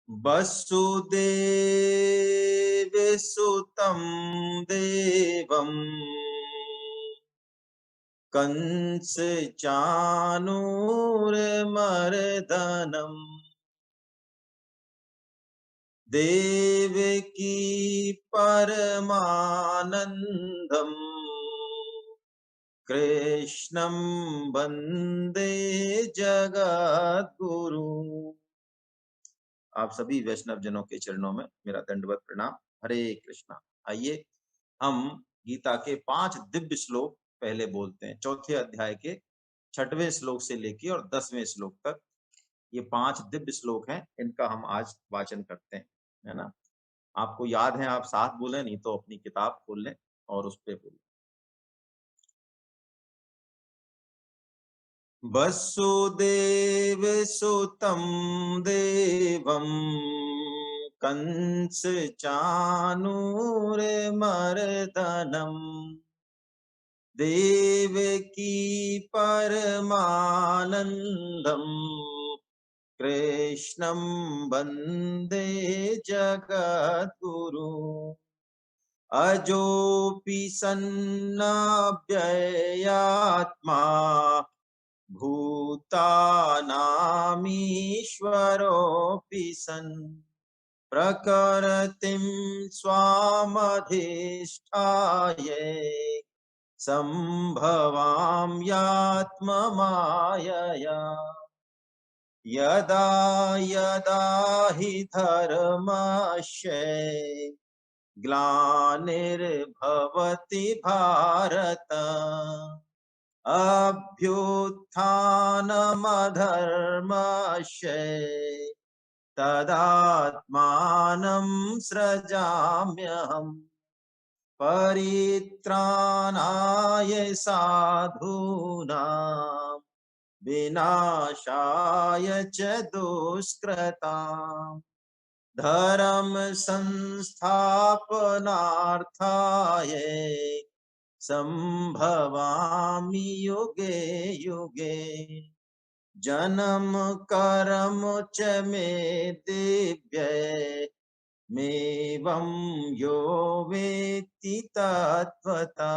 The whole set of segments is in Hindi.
वसुदेवसुतं देवं कंसचाणूरमर्दनम् देवकी परमानन्दम् कृष्णं वन्दे जगद्गुरु। आप सभी वैष्णव जनों के चरणों में मेरा दंडवत प्रणाम। हरे कृष्णा। आइए हम गीता के 5 दिव्य श्लोक पहले बोलते हैं। चौथे अध्याय के 6वें श्लोक से लेकर और 10वें श्लोक तक ये 5 दिव्य श्लोक हैं। इनका हम आज वाचन करते हैं, है ना। आपको याद है आप साथ बोले, नहीं तो अपनी किताब खोल लें और उस पे बोलें। वसुदेव सुतं देवं कंस चाणूरमर्दनम् देवकी परमानन्दम् कृष्णं वन्दे जगद्गुरु। अजोऽपि सन्नव्ययात्मा भूतानामीश्वरोऽपि सन् प्रकृतिं स्वामधिष्ठाय सम्भवाम्यात्ममायया। यदा यदा हि धर्मस्य ग्लानिर्भवति भारत अभ्युत्थानमधर्मस्य तदात्मानं सृजाम्यहम्। परित्राणाय साधूनां विनाशाय च दुष्कृताम् धर्म संस्थापनार्थाय संभवामि युगे युगे। जन्म कर्म च मे दिव्यमेवं यो वेत्ति तत्त्वता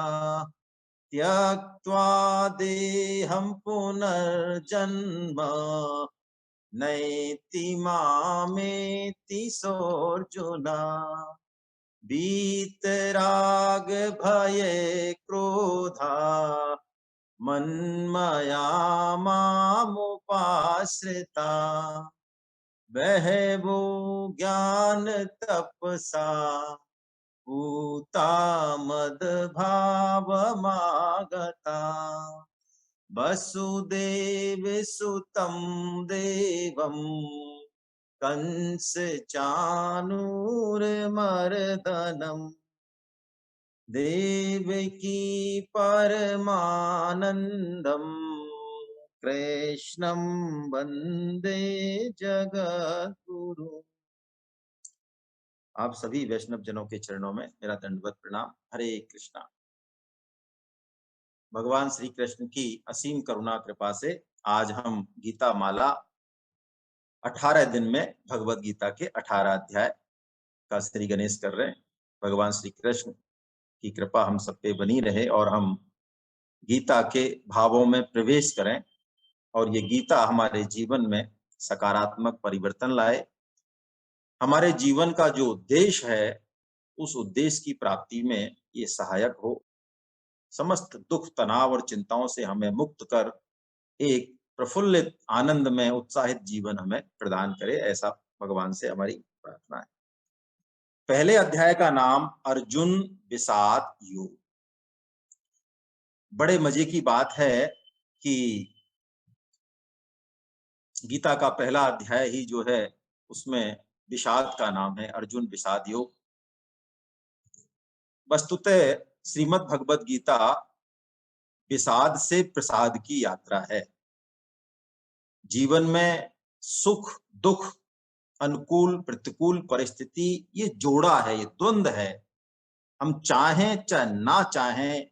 त्यक्त्वा देहं पुनर्जन्म नैति मामेति सोऽर्जुना। वीतराग भये क्रोधा मन्मया मामुपाश्रिता बहवो ज्ञान तपसा पूता मद्भावमागता। वसुदेव सुतं देवं कंस चाणूरमर्दनम् देवकी परमानन्दम् कृष्णं वन्दे जगद्गुरु। आप सभी वैष्णव जनों के चरणों में मेरा दंडवत प्रणाम। हरे कृष्णा। भगवान श्री कृष्ण की असीम करुणा कृपा से आज हम गीता माला 18 दिन में भगवत गीता के 18 अध्याय का श्री गणेश कर रहे हैं। भगवान श्री कृष्ण की कृपा हम सब पे बनी रहे और हम गीता के भावों में प्रवेश करें और ये गीता हमारे जीवन में सकारात्मक परिवर्तन लाए। हमारे जीवन का जो उद्देश्य है उस उद्देश्य की प्राप्ति में ये सहायक हो। समस्त दुख तनाव और चिंताओं से हमें मुक्त कर एक प्रफुल्लित आनंद में उत्साहित जीवन हमें प्रदान करे, ऐसा भगवान से हमारी प्रार्थना है। पहले अध्याय का नाम अर्जुन विषाद योग। बड़े मजे की बात है कि गीता का पहला अध्याय ही जो है उसमें विषाद का नाम है, अर्जुन विषाद योग। वस्तुतः श्रीमद् भगवद गीता विषाद से प्रसाद की यात्रा है। जीवन में सुख दुख, अनुकूल प्रतिकूल परिस्थिति ये जोड़ा है, ये द्वंद्व है। हम चाहें चाहे ना चाहें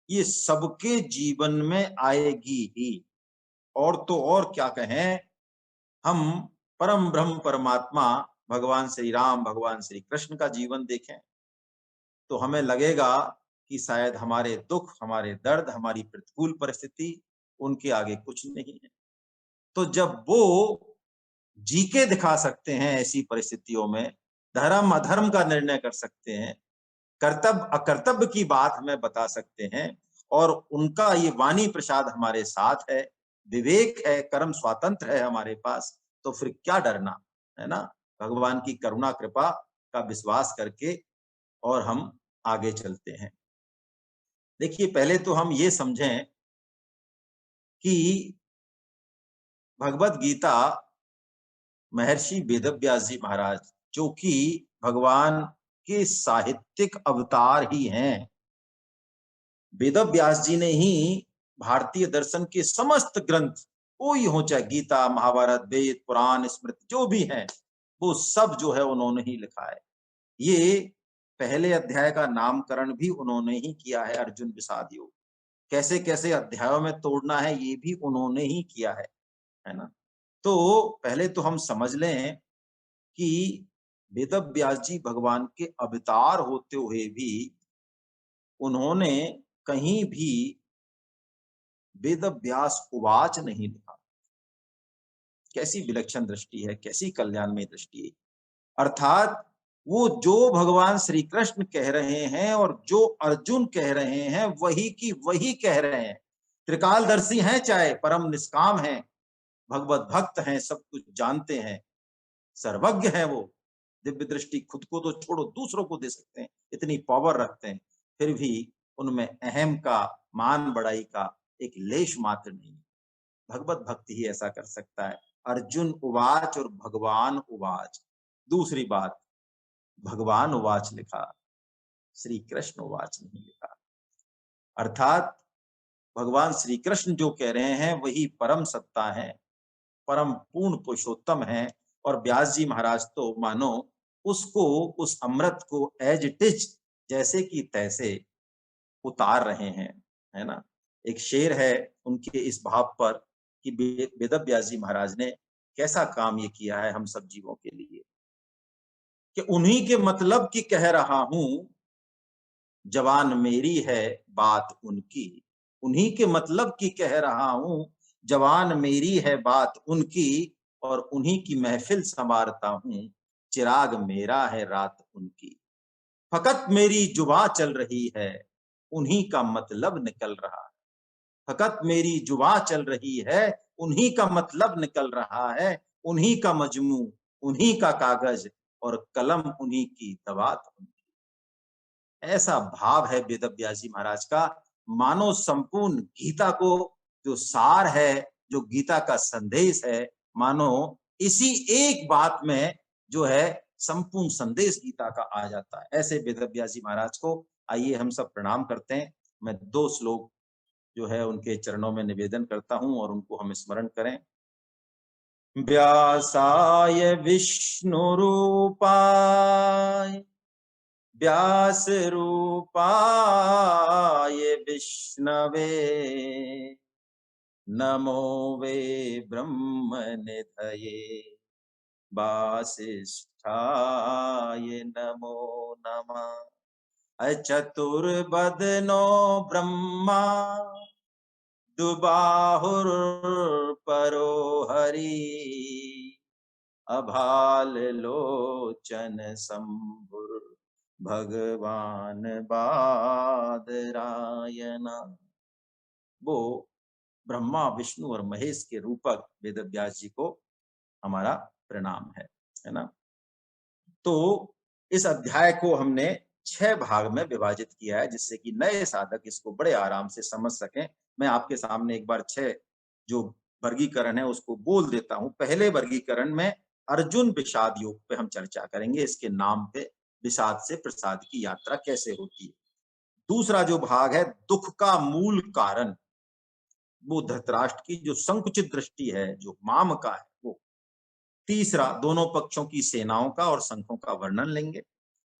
ये सबके जीवन में आएगी ही। और तो और क्या कहें, हम परम ब्रह्म परमात्मा भगवान श्री राम, भगवान श्री कृष्ण का जीवन देखें तो हमें लगेगा कि शायद हमारे दुख, हमारे दर्द, हमारी प्रतिकूल परिस्थिति उनके आगे कुछ नहीं है। तो जब वो जी के दिखा सकते हैं ऐसी परिस्थितियों में, धर्म अधर्म का निर्णय कर सकते हैं, कर्तव्य अकर्तव्य की बात हमें बता सकते हैं, और उनका ये वाणी प्रसाद हमारे साथ है, विवेक है, कर्म स्वातंत्र है हमारे पास, तो फिर क्या डरना, है ना? भगवान की करुणा कृपा का विश्वास करके और हम आगे चलते हैं। देखिए, पहले तो हम ये समझें कि भगवत गीता महर्षि वेदव्यास जी महाराज, जो कि भगवान के साहित्यिक अवतार ही हैं, वेदव्यास जी ने ही भारतीय दर्शन के समस्त ग्रंथ, कोई हो चाहे गीता, महाभारत, वेद, पुराण, स्मृति जो भी हैं, वो सब जो है उन्होंने ही लिखा है। ये पहले अध्याय का नामकरण भी उन्होंने ही किया है, अर्जुन विषाद योग। कैसे कैसे अध्यायों में तोड़ना है ये भी उन्होंने ही किया है ना? तो पहले तो हम समझ लें कि वेदव्यास जी भगवान के अवतार होते हुए भी उन्होंने कहीं भी वेदव्यास उवाच नहीं लिखा। कैसी विलक्षण दृष्टि है, कैसी कल्याणमय दृष्टि है। अर्थात वो जो भगवान श्री कृष्ण कह रहे हैं और जो अर्जुन कह रहे हैं, वही की वही कह रहे हैं। त्रिकालदर्शी हैं, चाहे परम निष्काम हैं, भगवत भक्त हैं, सब कुछ जानते हैं, सर्वज्ञ हैं वो। दिव्य दृष्टि खुद को तो छोड़ो, दूसरों को दे सकते हैं, इतनी पावर रखते हैं, फिर भी उनमें अहम का, मान बढ़ाई का एक लेश मात्र नहीं। भगवत भक्ति ही ऐसा कर सकता है। अर्जुन उवाच और भगवान उवाच। दूसरी बात, भगवान उवाच लिखा, श्री कृष्ण उवाच नहीं लिखा। अर्थात भगवान श्री कृष्ण जो कह रहे हैं वही परम सत्ता है, परम पूर्ण पुरुषोत्तम है, और व्यास जी महाराज तो मानो उसको, उस अमृत को एज इट इज, जैसे कि तैसे उतार रहे हैं, है ना? एक शेर है उनके इस भाव पर कि वेदव्यास जी महाराज ने कैसा काम ये किया है हम सब जीवों के लिए, कि उन्हीं के मतलब की कह रहा हूं, जवान मेरी है बात उनकी। उन्हीं के मतलब की कह रहा हूं, जवान मेरी है बात उनकी, और उन्हीं की महफिल संवारता हूं, चिराग मेरा है रात उनकी। फकत मेरी जुबां चल रही है, उन्हीं का मतलब निकल रहा है। फकत मेरी जुबां चल रही है, उन्हीं का मतलब निकल रहा है, उन्हीं का मजमू, उन्हीं का कागज, और कलम उन्हीं की दवात उनकी। ऐसा भाव है वेदव्यास जी महाराज का, मानो संपूर्ण गीता को जो सार है, जो गीता का संदेश है, मानो इसी एक बात में जो है संपूर्ण संदेश गीता का आ जाता है। ऐसे वेदव्यास जी महाराज को आइए हम सब प्रणाम करते हैं। मैं 2 श्लोक जो है उनके चरणों में निवेदन करता हूं और उनको हम स्मरण करें। व्यासाय विष्णु रूपाय, व्यास रूपाय विष्णवे, नमो वे ब्रह्म निधये, वासिष्ठाय नमो नमः। अचतुर्बदनो ब्रह्मा, दुबाहुर्परो हरि, अभालोचन शंभुर भगवान बादरायना। वो ब्रह्मा, विष्णु और महेश के रूपक वेदव्यास जी को हमारा प्रणाम है ना? तो इस अध्याय को हमने 6 भाग में विभाजित किया है, जिससे कि नए साधक इसको बड़े आराम से समझ सकें। मैं आपके सामने एक बार 6 जो वर्गीकरण है उसको बोल देता हूं। पहले वर्गीकरण में अर्जुन विषाद योग पे हम चर्चा करेंगे, इसके नाम पे, विषाद से प्रसाद की यात्रा कैसे होती है। दूसरा जो भाग है, दुख का मूल कारण, वो धृतराष्ट्र की जो संकुचित दृष्टि है, जो माम का है वो। तीसरा, दोनों पक्षों की सेनाओं का और संघों का वर्णन लेंगे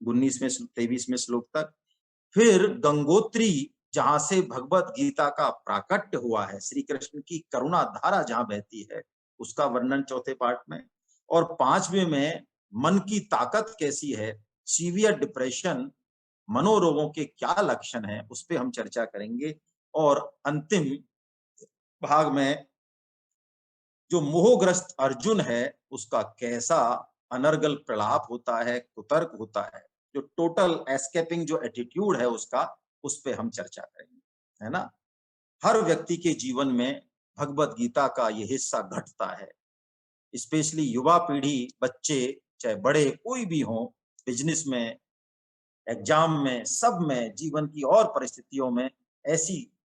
19वें 23वें श्लोक तक। फिर गंगोत्री, जहां से भगवत गीता का प्राकट्य हुआ है, श्री कृष्ण की करुणा धारा जहां बहती है, उसका वर्णन चौथे पार्ट में। और 5वें में मन की ताकत कैसी है, सीवियर डिप्रेशन, मनोरोगों के क्या लक्षण हैं, उस पे हम चर्चा करेंगे। और अंतिम भाग में जो मोहग्रस्त अर्जुन है, उसका कैसा अनर्गल प्रलाप होता है, कुतर्क होता है, जो टोटल एस्केपिंग जो एटीट्यूड है उसका, उस पे हम चर्चा करेंगे, है ना। हर व्यक्ति के जीवन में भगवत गीता का ये हिस्सा घटता है, स्पेशली युवा पीढ़ी, बच्चे चाहे बड़े कोई भी हो, बिजनेस में, एग्जाम में, सब में, जीवन की और परिस्थितियों में ऐसी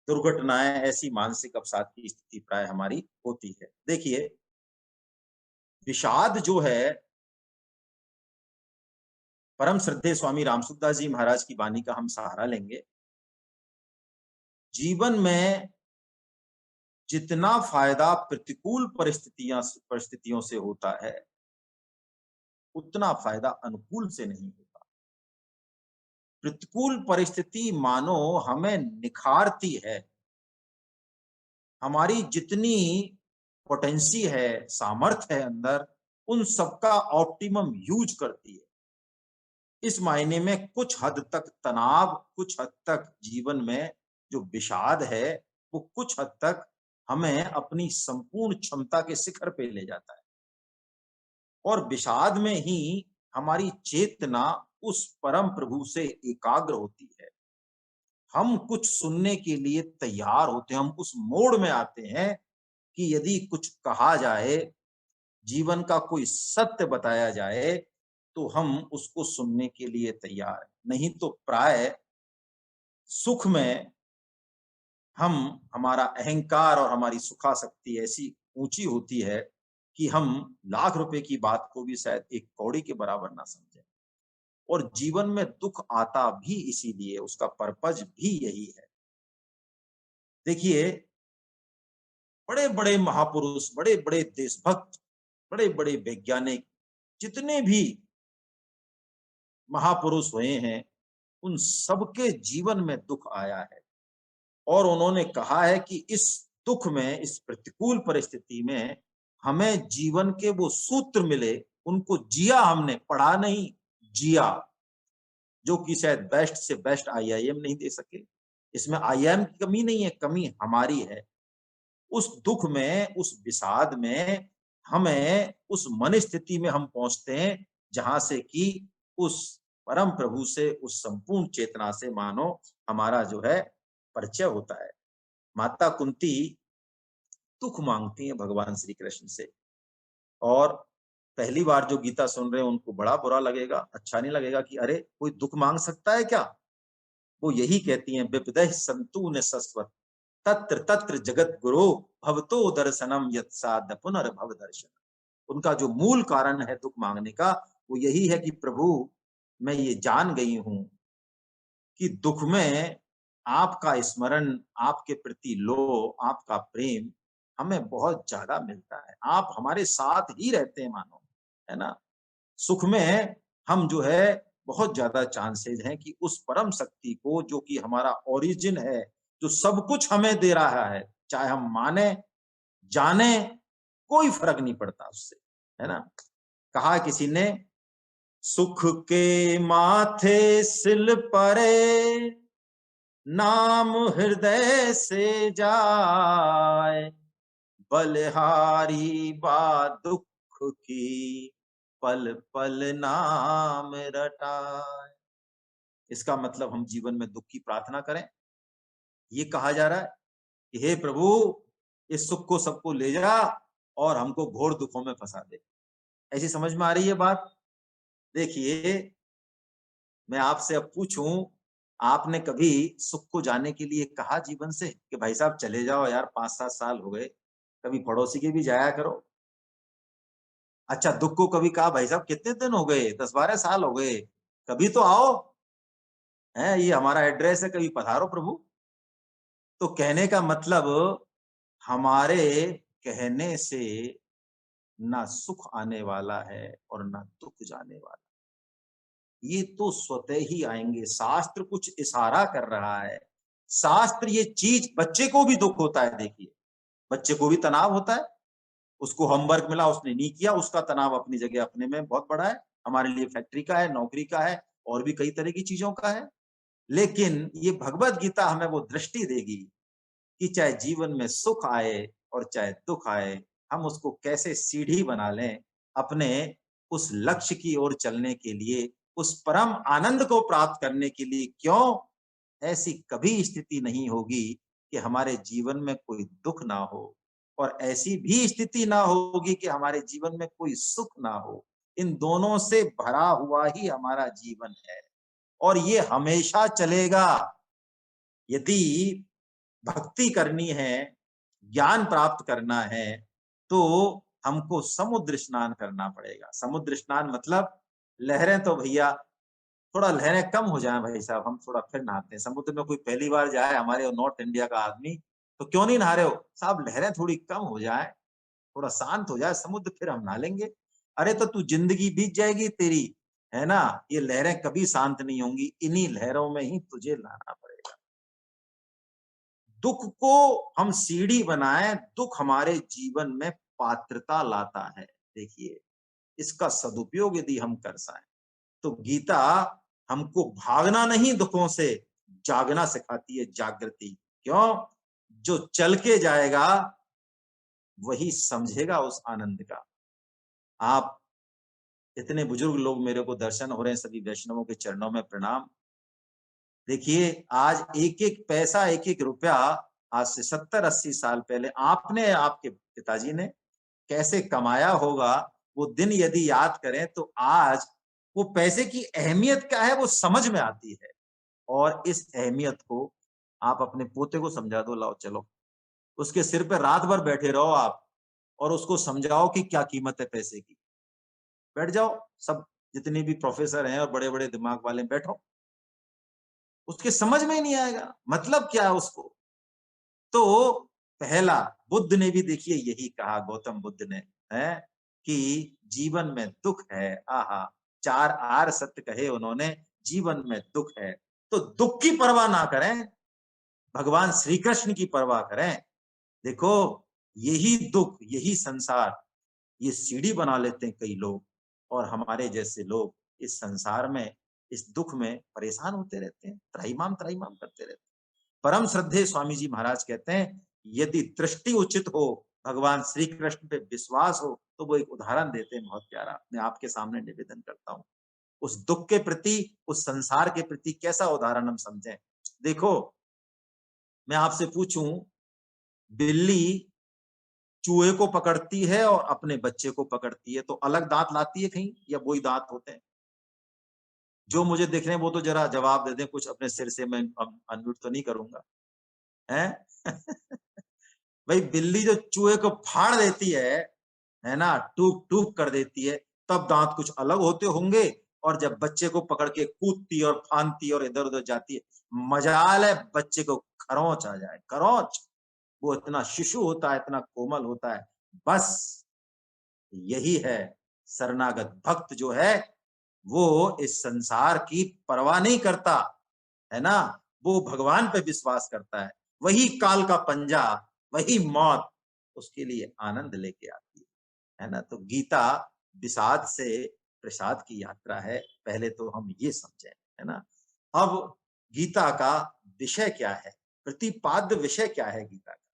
दुर्घटनाएं, ऐसी मानसिक अवसाद की स्थिति प्राय हमारी होती है। देखिए, विषाद जो है, परम श्रद्धेय स्वामी रामसुखदास जी महाराज की वाणी का हम सहारा लेंगे। जीवन में जितना फायदा प्रतिकूल परिस्थितियों से होता है, उतना फायदा अनुकूल से नहीं होता। प्रतिकूल परिस्थिति मानो हमें निखारती है, हमारी जितनी पोटेंसी है, सामर्थ्य है अंदर, उन सबका ऑप्टिमम यूज करती है। इस मायने में कुछ हद तक तनाव, कुछ हद तक जीवन में जो विषाद है, वो कुछ हद तक हमें अपनी संपूर्ण क्षमता के शिखर पे ले जाता है। और विषाद में ही हमारी चेतना उस परम प्रभु से एकाग्र होती है। हम कुछ सुनने के लिए तैयार होते हैं, हम उस मोड़ में आते हैं कि यदि कुछ कहा जाए, जीवन का कोई सत्य बताया जाए, तो हम उसको सुनने के लिए तैयार हैं। नहीं तो प्राय सुख में हम, हमारा अहंकार और हमारी सुखासक्ति ऐसी ऊंची होती है कि हम लाख रुपए की बात को भी शायद एक कौड़ी के बराबर ना समझें। और जीवन में दुख आता भी इसीलिए, उसका पर्पज भी यही है। देखिए, बड़े-बड़े महापुरुष, बड़े-बड़े देशभक्त, बड़े-बड़े वैज्ञानिक, जितने भी महापुरुष हुए हैं, उन सबके जीवन में दुख आया है। और उन्होंने कहा है कि इस दुख में, इस प्रतिकूल परिस्थिति में हमें जीवन के वो सूत्र मिले, उनको जिया हमने, पढ़ा नहीं, जिया, जो कि शायद बेस्ट से बेस्ट आईआईएम नहीं दे सके। इसमें आईआईएम की कमी नहीं है, कमी हमारी है। उस दुख में, उस विषाद में हमें उस मन स्थिति में हम पहुंचते हैं, जहां से कि उस परम प्रभु से, उस संपूर्ण चेतना से मानो हमारा जो है परिचय होता है। माता कुंती दुख मांगती हैं भगवान श्री कृष्ण से, और पहली बार जो गीता सुन रहे हैं उनको बड़ा बुरा लगेगा, अच्छा नहीं लगेगा कि अरे कोई दुख मांग सकता है क्या। वो यही कहती हैं, विपदः सन्तु न सस्वत, तत्र तत्र जगत गुरु, भवतो दर्शनम यत्साद पुनर्भव दर्शन। उनका जो मूल कारण है दुख मांगने का, वो यही है कि प्रभु, मैं ये जान गई हूं कि दुख में आपका स्मरण, आपके प्रति लोभ, आपका प्रेम हमें बहुत ज्यादा मिलता है। आप हमारे साथ ही रहते हैं मानो, है ना। सुख में हम जो है बहुत ज्यादा चांसेस हैं कि उस परम शक्ति को, जो कि हमारा ओरिजिन है, जो सब कुछ हमें दे रहा है, चाहे हम माने, जाने, कोई फर्क नहीं पड़ता उससे, है ना। कहा किसी ने, सुख के माथे सिल परे, नाम हृदय से जाए, बलिहारी बा दुख की, पल पल नाम रटाए। इसका मतलब हम जीवन में दुख की प्रार्थना करें। ये कहा जा रहा है कि हे प्रभु, इस सुख को सबको ले जा और हमको घोर दुखों में फंसा दे। ऐसी समझ में आ रही है बात। देखिए, मैं आपसे अब पूछूं, आपने कभी सुख को जाने के लिए कहा जीवन से कि भाई साहब चले जाओ यार, 5-7 साल हो गए, कभी पड़ोसी के भी जाया करो। अच्छा, दुख को कभी कहा भाई साहब कितने दिन हो गए, 10-12 साल हो गए, कभी तो आओ, है ये हमारा एड्रेस है, कभी पधारो प्रभु। तो कहने का मतलब, हमारे कहने से ना सुख आने वाला है और ना दुख जाने वाला। ये तो स्वतः ही आएंगे। शास्त्र कुछ इशारा कर रहा है। शास्त्र ये चीज, बच्चे को भी दुख होता है, देखिए, बच्चे को भी तनाव होता है, उसको होमवर्क मिला, उसने नहीं किया, उसका तनाव अपनी जगह अपने में बहुत बड़ा है। हमारे लिए फैक्ट्री का है, नौकरी का है और भी कई तरह की चीजों का है। लेकिन ये भगवत गीता हमें वो दृष्टि देगी कि चाहे जीवन में सुख आए और चाहे दुख आए, हम उसको कैसे सीढ़ी बना लें अपने उस लक्ष्य की ओर चलने के लिए, उस परम आनंद को प्राप्त करने के लिए। क्यों? ऐसी कभी स्थिति नहीं होगी कि हमारे जीवन में कोई दुख ना हो और ऐसी भी स्थिति ना होगी कि हमारे जीवन में कोई सुख ना हो। इन दोनों से भरा हुआ ही हमारा जीवन है और ये हमेशा चलेगा। यदि भक्ति करनी है, ज्ञान प्राप्त करना है, तो हमको समुद्र स्नान करना पड़ेगा। समुद्र स्नान मतलब लहरें तो भैया थोड़ा लहरें कम हो जाएं भाई साहब, हम थोड़ा फिर नहाते हैं। समुद्र में कोई पहली बार जाए हमारे नॉर्थ इंडिया का आदमी, तो क्यों नहीं नहा रहे हो साहब? लहरें थोड़ी कम हो जाए, थोड़ा शांत हो जाए समुद्र, फिर हम नहा लेंगे। अरे तो तू जिंदगी बीत जाएगी तेरी, है ना? ये लहरें कभी शांत नहीं होंगी, इन्हीं लहरों में ही तुझे नहाना पड़ेगा। दुख को हम सीढ़ी बनाएं, दुख हमारे जीवन में पात्रता लाता है। देखिए, इसका सदुपयोग यदि हम कर पाए तो गीता हमको भागना नहीं दुखों से, जागना सिखाती है, जागृति। क्यों? जो चल के जाएगा वही समझेगा उस आनंद का। आप इतने बुजुर्ग लोग मेरे को दर्शन हो रहे हैं, सभी वैष्णवों के चरणों में प्रणाम। देखिए, आज एक-एक पैसा, एक-एक रुपया आज से 70-80 साल पहले आपने, आपके पिताजी ने कैसे कमाया होगा, वो दिन यदि याद करें तो आज वो पैसे की अहमियत क्या है वो समझ में आती है। और इस अहमियत को आप अपने पोते को समझा दो, लाओ चलो। उसके सिर पे रात भर बैठे रहो आप और उसको समझाओ कि क्या कीमत है पैसे की। बैठ जाओ, सब जितने भी प्रोफेसर हैं और बड़े-बड़े दिमाग वाले बैठो। उसके समझ में ही नहीं आएगा, मतलब क्या है उसको। तो पहला बुद्ध ने भी देखिए यही कहा, गौतम बुद्ध ने, है कि जीवन में दुख है। आहा, 4 आर सत्य कहे उन्होंने, जीवन में दुख है। तो दुख की परवाह ना करें, भगवान श्री कृष्ण की परवाह करें। देखो, यही दुख, यही संसार, ये सीढ़ी बना लेते हैं कई लोग और हमारे जैसे लोग इस संसार में, इस दुख में परेशान होते रहते हैं, त्राहिमाम त्राहिमाम करते रहते हैं। परम श्रद्धेय स्वामी जी महाराज कहते हैं, यदि दृष्टि उचित हो, भगवान श्री कृष्ण पे विश्वास हो, तो वो एक उदाहरण देते हैं बहुत प्यारा। मैं आपके सामने निवेदन करता हूँ। उस दुख के प्रति, उस संसार के प्रति कैसा उदाहरण हम समझें। देखो, मैं आपसे पूछूं, बिल्ली चूहे को पकड़ती है और अपने बच्चे को पकड़ती है, तो अलग दांत लाती है कहीं या वही दांत होते हैं? जो मुझे दिख रहे हैं वो तो जरा जवाब दे दें कुछ अपने सिर से, मैं अनम्यूट तो नहीं करूंगा, हैं? भाई बिल्ली जो चूहे को फाड़ देती है ना, टूक टूक कर देती है, तब दांत कुछ अलग होते होंगे। और जब बच्चे को पकड़ के कूदती और फांदती और इधर उधर जाती है, मजाल है बच्चे को खरोंच आ जाए, खरोंच। वो इतना शिशु होता है, इतना कोमल होता है। बस यही है, शरणागत भक्त जो है वो इस संसार की परवाह नहीं करता, है ना? वो भगवान पे विश्वास करता है। वही काल का पंजा, वही मौत उसके लिए आनंद लेके आती है ना? तो गीता विषाद से प्रसाद की यात्रा है, पहले तो हम ये समझें, है ना? अब गीता का विषय क्या है? प्रतिपाद्य विषय क्या है गीता का?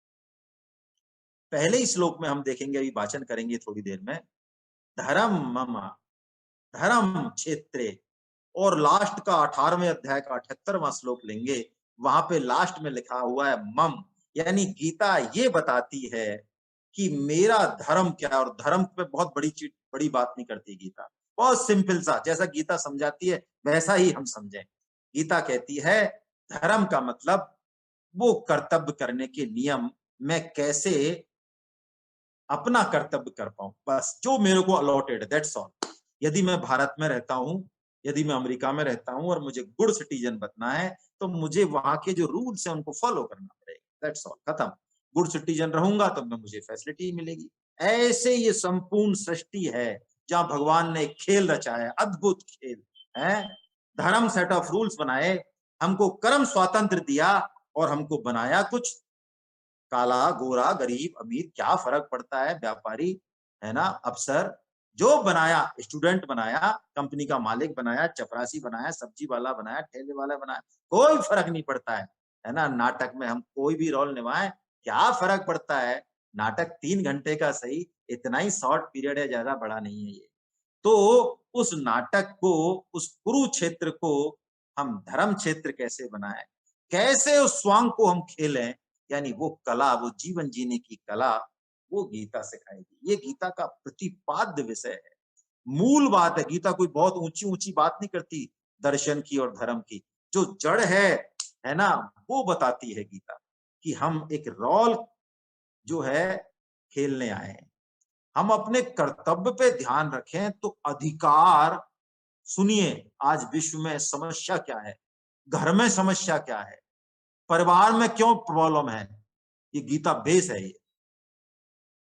पहले ही श्लोक में हम देखेंगे, अभी वाचन करेंगे थोड़ी देर में, धर्म मम, धर्म क्षेत्रे। और लास्ट का 18वें अध्याय का 78वां श्लोक लेंगे, वहां पे लास्ट में लिखा हुआ है मम, यानी गीता ये बताती है कि मेरा धर्म क्या है। और धर्म पे बहुत बड़ी चीज, बड़ी बात नहीं करती गीता, बहुत सिंपल सा, जैसा गीता समझाती है वैसा ही हम समझें। गीता कहती है धर्म का मतलब वो कर्तव्य करने के नियम, मैं कैसे अपना कर्तव्य कर पाऊं, बस जो मेरे को अलॉटेड, दैट्स ऑल। यदि मैं भारत में रहता हूं, यदि मैं अमेरिका में रहता हूं और मुझे गुड सिटीजन बनना है, तो मुझे वहां के जो रूल्स हैं उनको फॉलो करना पड़ेगा, दैट्स ऑल, खत्म। गुड सिटीजन रहूंगा तो मैं, मुझे फैसिलिटी मिलेगी। ऐसे ये संपूर्ण सृष्टि है जहां भगवान ने खेल रचा है, अद्भुत खेल है। धर्म सेट ऑफ रूल्स बनाए, हमको कर्म स्वातंत्र दिया और हमको बनाया कुछ काला गोरा गरीब अमीर क्या फर्क पड़ता है, व्यापारी है ना, अफसर, जो बनाया स्टूडेंट बनाया, कंपनी का मालिक बनाया, चपरासी बनाया, सब्जी वाला बनाया, ठेले वाला बनाया, कोई फर्क नहीं पड़ता है ना। नाटक में हम कोई भी रोल निभाएं, क्या फर्क पड़ता है, नाटक 3 घंटे का सही, इतना ही शॉर्ट पीरियड है, ज्यादा बड़ा नहीं है ये। तो उस नाटक को, उस कुरुक्षेत्र को हम धर्म क्षेत्र कैसे बनाएं, कैसे उस स्वांग को हम खेलें, यानी वो कला, वो जीवन जीने की कला, वो गीता सिखाएगी। ये गीता का प्रतिपाद्य विषय है, मूल बात है। गीता कोई बहुत ऊंची ऊंची बात नहीं करती दर्शन की और धर्म की, जो जड़ है ना, वो बताती है गीता कि हम एक रोल जो है खेलने आए हैं। हम अपने कर्तव्य पे ध्यान रखें तो अधिकार, सुनिए आज विश्व में समस्या क्या है, घर में समस्या क्या है, परिवार में क्यों प्रॉब्लम है, ये गीता बेस है। ये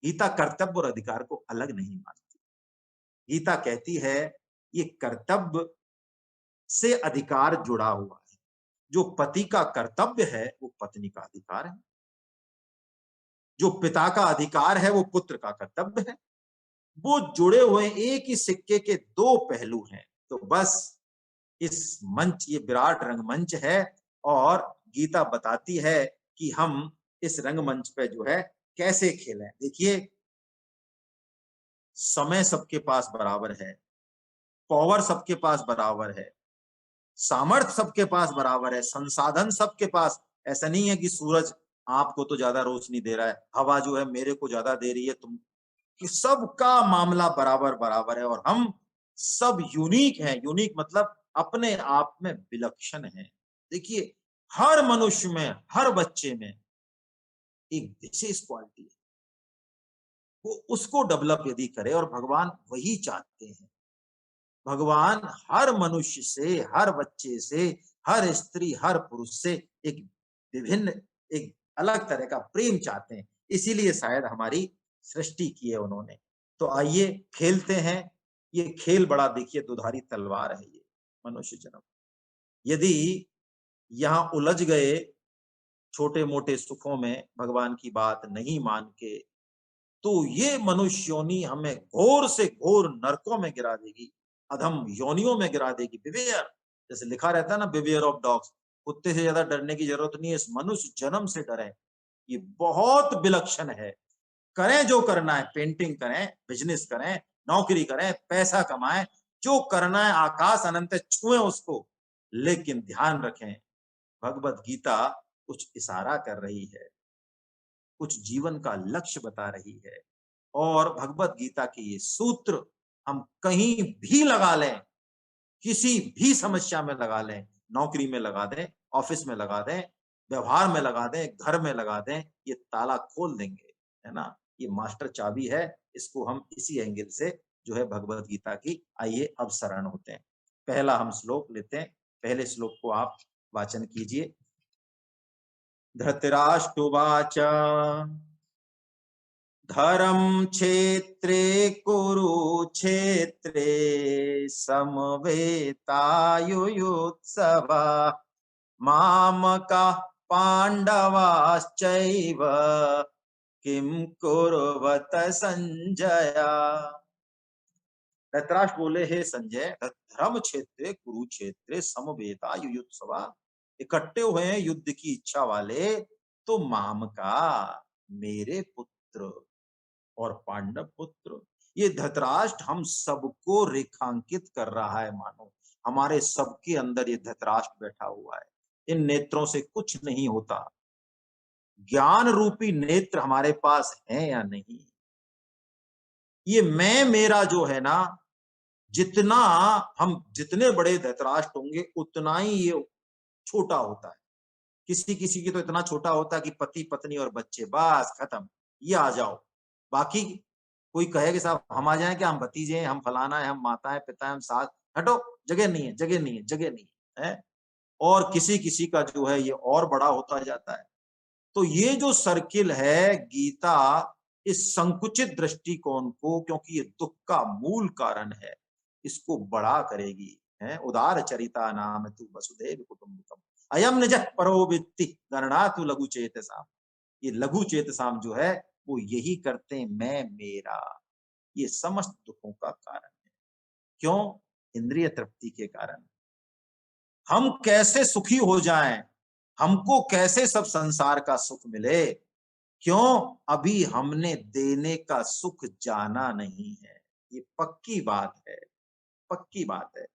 गीता कर्तव्य और अधिकार को अलग नहीं मानती। गीता कहती है ये कर्तव्य से अधिकार जुड़ा हुआ है, जो पति का कर्तव्य है वो पत्नी का अधिकार है, जो पिता का अधिकार है वो पुत्र का कर्तव्य है। वो जुड़े हुए एक ही सिक्के के दो पहलू हैं। तो बस इस मंच, ये विराट रंगमंच है और गीता बताती है कि हम इस रंगमंच पे जो है कैसे खेलें। देखिए, समय सबके पास बराबर है, पावर सबके पास बराबर है, सामर्थ्य सबके पास बराबर है, संसाधन सबके पास। ऐसा नहीं है कि सूरज आपको तो ज्यादा रोशनी दे रहा है, हवा जो है मेरे को ज्यादा दे रही है, तुम, कि सबका मामला बराबर बराबर है और हम सब यूनिक हैं। यूनिक मतलब अपने आप में विलक्षण हैं। देखिए, हर मनुष्य में, हर बच्चे में एक विशेष क्वालिटी है, वो उसको डेवलप यदि करे, और भगवान वही चाहते हैं। भगवान हर मनुष्य से, हर बच्चे से, हर स्त्री, हर पुरुष से एक विभिन्न, एक अलग तरह का प्रेम चाहते हैं। इसीलिए शायद हमारी सृष्टि की है उन्होंने। तो आइए खेलते हैं। ये खेल बड़ा, देखिए, दुधारी तलवार है ये मनुष्य जन्म। यदि यहाँ उलझ गए छोटे मोटे सुखों में, भगवान की बात नहीं मान के, तो ये मनुष्य योनि हमें घोर से घोर नरकों में गिरा देगी, अधम योनियों में गिरा देगी। बिवेयर, जैसे लिखा रहता है ना, बिवेयर ऑफ डॉग्स, कुत्ते से ज्यादा डरने की जरूरत नहीं है, इस मनुष्य जन्म से डरें। ये बहुत विलक्षण है। करें जो करना है, पेंटिंग करें, बिजनेस करें, नौकरी करें, पैसा कमाएं, जो करना है, आकाश अनंत छुएं उसको, लेकिन ध्यान रखें भगवत गीता कुछ इशारा कर रही है, कुछ जीवन का लक्ष्य बता रही है। और भगवत गीता के ये सूत्र हम कहीं भी लगा लें, किसी भी समस्या में लगा लें, नौकरी में लगा दें, ऑफिस में लगा दें, व्यवहार में लगा दें, घर में लगा दें, ये ताला खोल देंगे, है ना। ये मास्टर चाबी है। इसको हम इसी एंगल से जो है भगवत गीता की, आइए अब शरण होते हैं। पहला हम श्लोक लेते हैं। पहले श्लोक को आप वाचन कीजिए। धृतराष्ट्रवाच धर्म क्षेत्रे कुरुक्षेत्रे समवेतायुयुत्सव मामका पांडवाश्चैव किम कुर्वत संजय। धृतराष्ट्र बोले, हे संजय, धर्म क्षेत्रे कुरुक्षेत्रे समवेता युयुत्सवा, इकट्ठे हुए हैं युद्ध की इच्छा वाले, तो मामका, मेरे पुत्र और पांडव पुत्र। ये धृतराष्ट्र हम सबको रेखांकित कर रहा है, मानो हमारे सबके अंदर ये धृतराष्ट्र बैठा हुआ है। इन नेत्रों से कुछ नहीं होता। ज्ञान रूपी नेत्र हमारे पास है या नहीं, ये मैं मेरा जो है ना, जितना हम, जितने बड़े धृतराष्ट्र होंगे उतना ही ये छोटा होता है। किसी किसी की तो इतना छोटा होता है कि पति पत्नी और बच्चे, बस खत्म, ये आ जाओ। बाकी कोई कहे कि साहब हम आ जाएं क्या, हम भतीजे हैं, हम फलाना है, हम माता है, पिता है, हम सास, हटो, जगह नहीं है, जगह नहीं है, जगह नहीं है। और किसी किसी का जो है ये और बड़ा होता जाता है। तो ये जो सर्किल है, गीता इस संकुचित दृष्टिकोण को, क्योंकि ये दुख का मूल कारण है, इसको बड़ा करेगी। है उदार चरिता नाम तू वसुदेव कुटुंबकम, अयम निज परो वित्ति गणना तू लघु चेतसा। ये लघु चेतसाम जो है वो यही करते हैं, मैं मेरा। ये समस्त दुखों का कारण है। क्यों? इंद्रिय तृप्ति के कारण। हम कैसे सुखी हो जाएं, हमको कैसे सब संसार का सुख मिले? क्यों? अभी हमने देने का सुख जाना नहीं है। ये पक्की बात है, पक्की बात है।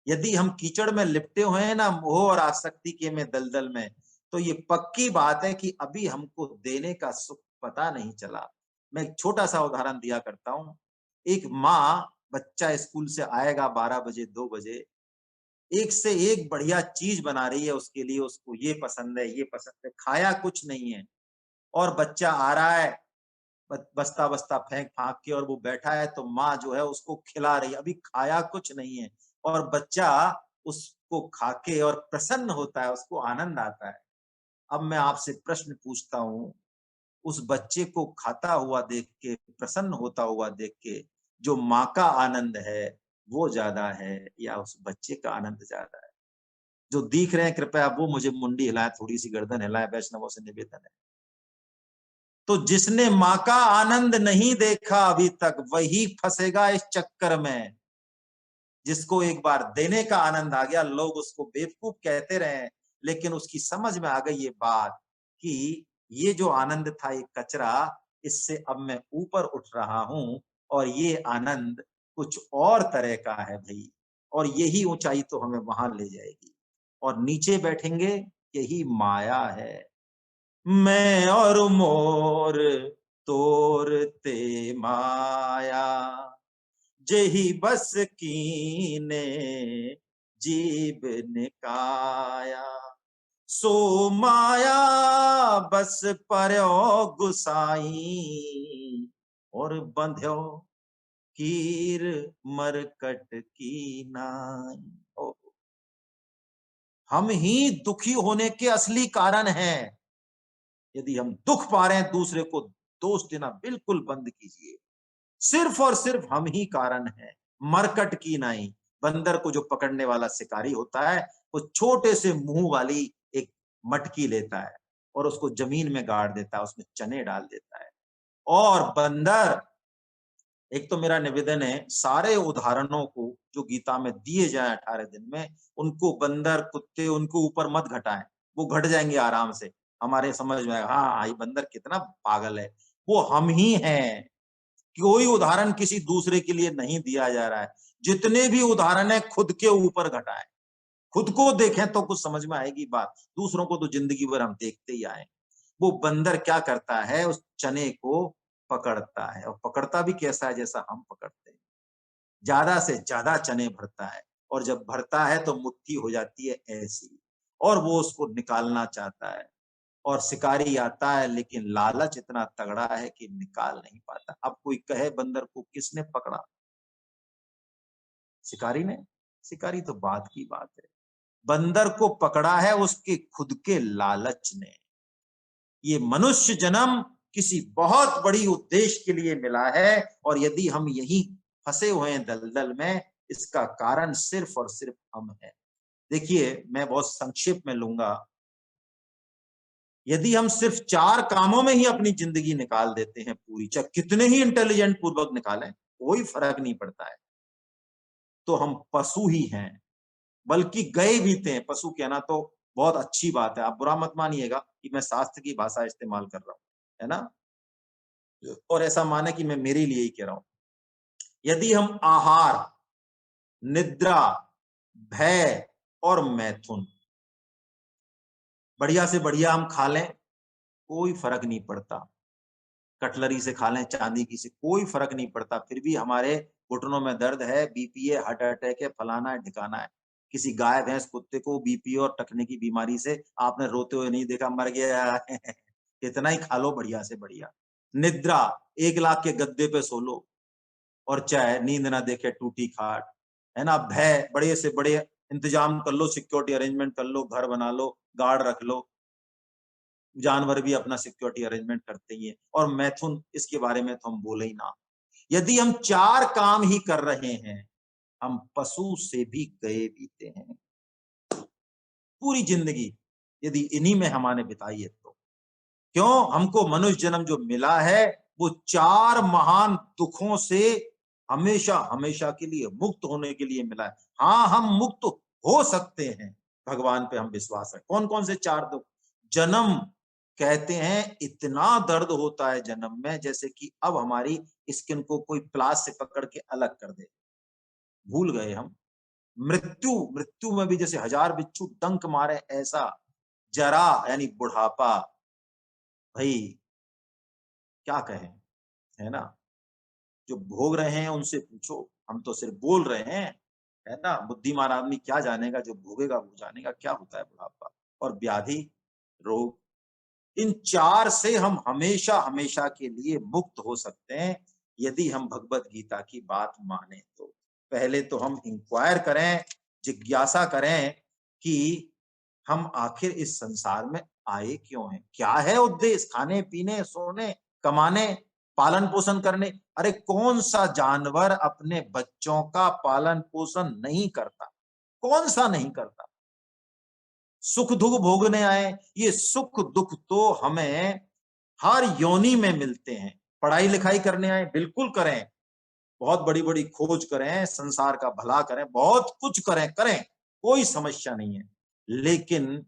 यदि हम कीचड़ में लिपटे हुए हैं ना, मोह और आसक्ति के में दलदल में, तो ये पक्की बात है कि अभी हमको देने का सुख पता नहीं चला। मैं एक छोटा सा उदाहरण दिया करता हूं। एक माँ, बच्चा स्कूल से आएगा 12 बजे 2 बजे, एक से एक बढ़िया चीज बना रही है उसके लिए, उसको ये पसंद है, ये पसंद है, खाया कुछ नहीं है, और बच्चा आ रहा है बस्ता बस्ता फेंक फाक के, और वो बैठा है तो माँ जो है उसको खिला रही है, अभी खाया कुछ नहीं है, और बच्चा उसको खाके और प्रसन्न होता है, उसको आनंद आता है। अब मैं आपसे प्रश्न पूछता हूँ, उस बच्चे को खाता हुआ देख के, प्रसन्न होता हुआ देख के, जो माँ का आनंद है वो ज्यादा है या उस बच्चे का आनंद ज्यादा है? जो दिख रहे हैं कृपया वो मुझे मुंडी हिलाए, थोड़ी सी गर्दन हिलाए, वैष्णवों से निवेदन है। तो जिसने माँ का आनंद नहीं देखा अभी तक, वही फंसेगा इस चक्कर में। जिसको एक बार देने का आनंद आ गया, लोग उसको बेवकूफ कहते रहे, लेकिन उसकी समझ में आ गई ये बात कि ये जो आनंद था एक कचरा, इससे अब मैं ऊपर उठ रहा हूं, और ये आनंद कुछ और तरह का है भाई, और यही ऊंचाई तो हमें वहां ले जाएगी, और नीचे बैठेंगे, यही माया है। मैं और मोर तोरते माया, जेही बस कीने जीव निकाया, सो माया बस पर्यो गुसाई, और बंध्यो कीर मरकट की नाई। ओ, हम ही दुखी होने के असली कारण हैं। यदि हम दुख पा रहे हैं, दूसरे को दोष देना बिल्कुल बंद कीजिए। सिर्फ और सिर्फ हम ही कारण हैं। मरकट की नाई, बंदर को जो पकड़ने वाला शिकारी होता है, वो छोटे से मुंह वाली एक मटकी लेता है और उसको जमीन में गाड़ देता है, उसमें चने डाल देता है। और बंदर, एक तो मेरा निवेदन है, सारे उदाहरणों को जो गीता में दिए जाए 18 दिन में, उनको बंदर कुत्ते उनको ऊपर मत घटाएं, वो घट जाएंगे आराम से। हमारे समझ में आएगा, हाँ ये बंदर कितना पागल है। वो हम ही हैं। कोई उदाहरण किसी दूसरे के लिए नहीं दिया जा रहा है। जितने भी उदाहरण है खुद के ऊपर घटाएं, खुद को देखें तो कुछ समझ में आएगी बात। दूसरों को तो जिंदगी भर हम देखते ही आए। वो बंदर क्या करता है, उस चने को पकड़ता है, और पकड़ता भी कैसा है, जैसा हम पकड़ते हैं। ज्यादा से ज्यादा चने भरता है, और जब भरता है तो मुट्ठी हो जाती है ऐसी, और वो उसको निकालना चाहता है, और शिकारी आता है, लेकिन लालच इतना तगड़ा है कि निकाल नहीं पाता। अब कोई कहे बंदर को किसने पकड़ा? शिकारी ने? शिकारी तो बात की बात है। बंदर को पकड़ा है उसके खुद के लालच ने। ये मनुष्य जन्म किसी बहुत बड़ी उद्देश्य के लिए मिला है, और यदि हम यही फंसे हुए हैं दलदल में, इसका कारण सिर्फ और सिर्फ हम हैं। देखिए, मैं बहुत संक्षेप में लूंगा। यदि हम सिर्फ 4 कामों में ही अपनी जिंदगी निकाल देते हैं पूरी, चाहे कितने ही इंटेलिजेंट पूर्वक निकालें, कोई फर्क नहीं पड़ता है, तो हम पशु ही हैं। बल्कि गए बीते हैं। पशु कहना तो बहुत अच्छी बात है, आप बुरा मत मानिएगा कि मैं शास्त्र की भाषा इस्तेमाल कर रहा हूं, है ना? और ऐसा माने कि मैं मेरे लिए ही कह रहा हूं। यदि हम आहार, निद्रा, भय और मैथुन बढ़िया से बढ़िया हम खा लें, कोई फर्क नहीं पड़ता। कटलरी से खा लें, चांदी की से, कोई फर्क नहीं पड़ता, फिर भी हमारे घुटनों में दर्द है, बीपी है, हार्ट अटैक है, फलाना है, ढिकाना है। किसी गाय भैंस कुत्ते को बीपी और टखने की बीमारी से आपने रोते हुए नहीं देखा, मर गया है। इतना ही खा लो बढ़िया से बढ़िया। निद्रा, 1 लाख के गद्दे पे सो लो, और चाहे नींद ना देखे टूटी खाट, है ना? भय, बड़े से बड़े इंतजाम कर लो, सिक्योरिटी अरेंजमेंट कर लो, घर बना लो, गार्ड रख लो। जानवर भी अपना सिक्योरिटी अरेंजमेंट करते ही है। और मैथुन, इसके बारे में तो हम बोले ही ना। यदि हम 4 काम ही कर रहे हैं, हम पशु से भी गए बीते हैं। पूरी जिंदगी यदि इन्हीं में हमारे बिताई है तो क्यों? हमको मनुष्य जन्म जो मिला है वो 4 महान दुखों से हमेशा हमेशा के लिए मुक्त होने के लिए मिला है। हाँ, हम मुक्त हो सकते हैं, भगवान पे हम विश्वास है। कौन कौन से 4 दुख? जन्म, कहते हैं इतना दर्द होता है जन्म में, जैसे कि अब हमारी स्किन को कोई प्लास से पकड़ के अलग कर दे, भूल गए हम। मृत्यु, मृत्यु में भी जैसे हजार बिच्छू डंक मारे ऐसा। जरा यानी बुढ़ापा, भाई क्या कहें, है ना? जो भोग रहे हैं उनसे पूछो, हम तो सिर्फ बोल रहे हैं, है ना? बुद्धिमान आदमी क्या जानेगा, जो भोगेगा वो जानेगा क्या होता है बुढ़ापा और व्याधि, रोग। इन 4 से हम हमेशा हमेशा के लिए मुक्त हो सकते हैं यदि हम भगवत गीता की बात माने तो। पहले तो हम इंक्वायर करें, जिज्ञासा करें कि हम आखिर इस संसार में आए क्यों हैं? क्या है उद्देश्य? खाने पीने, सोने, कमाने, पालन पोषण करने? अरे कौन सा जानवर अपने बच्चों का पालन पोषण नहीं करता? कौन सा नहीं करता? सुख दुख भोगने आए। ये सुख दुख तो हमें हर योनि में मिलते हैं। पढ़ाई लिखाई करने आए, बिल्कुल करें, बहुत बड़ी बड़ी खोज करें, संसार का भला करें, बहुत कुछ करें, करें, कोई समस्या नहीं है, लेकिन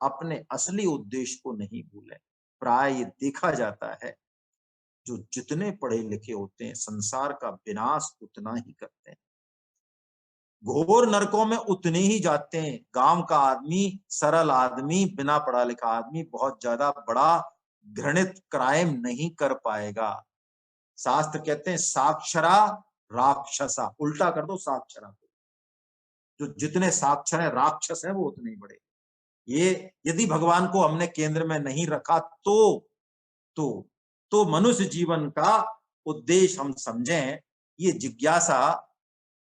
अपने असली उद्देश्य को नहीं भूलें। प्राय ये देखा जाता है, जो जितने पढ़े लिखे होते हैं संसार का विनाश उतना ही करते हैं, घोर नरकों में उतने ही जाते हैं। गांव का आदमी, सरल आदमी, बिना पढ़ा लिखा आदमी बहुत ज्यादा बड़ा घृणित क्राइम नहीं कर पाएगा। शास्त्र कहते हैं साक्षरा राक्षसा, उल्टा कर दो साक्षरा को। जो जितने साक्षर है राक्षस है वो उतने ही बड़े। ये यदि भगवान को हमने केंद्र में नहीं रखा तो तो मनुष्य जीवन का उद्देश्य हम समझें। ये जिज्ञासा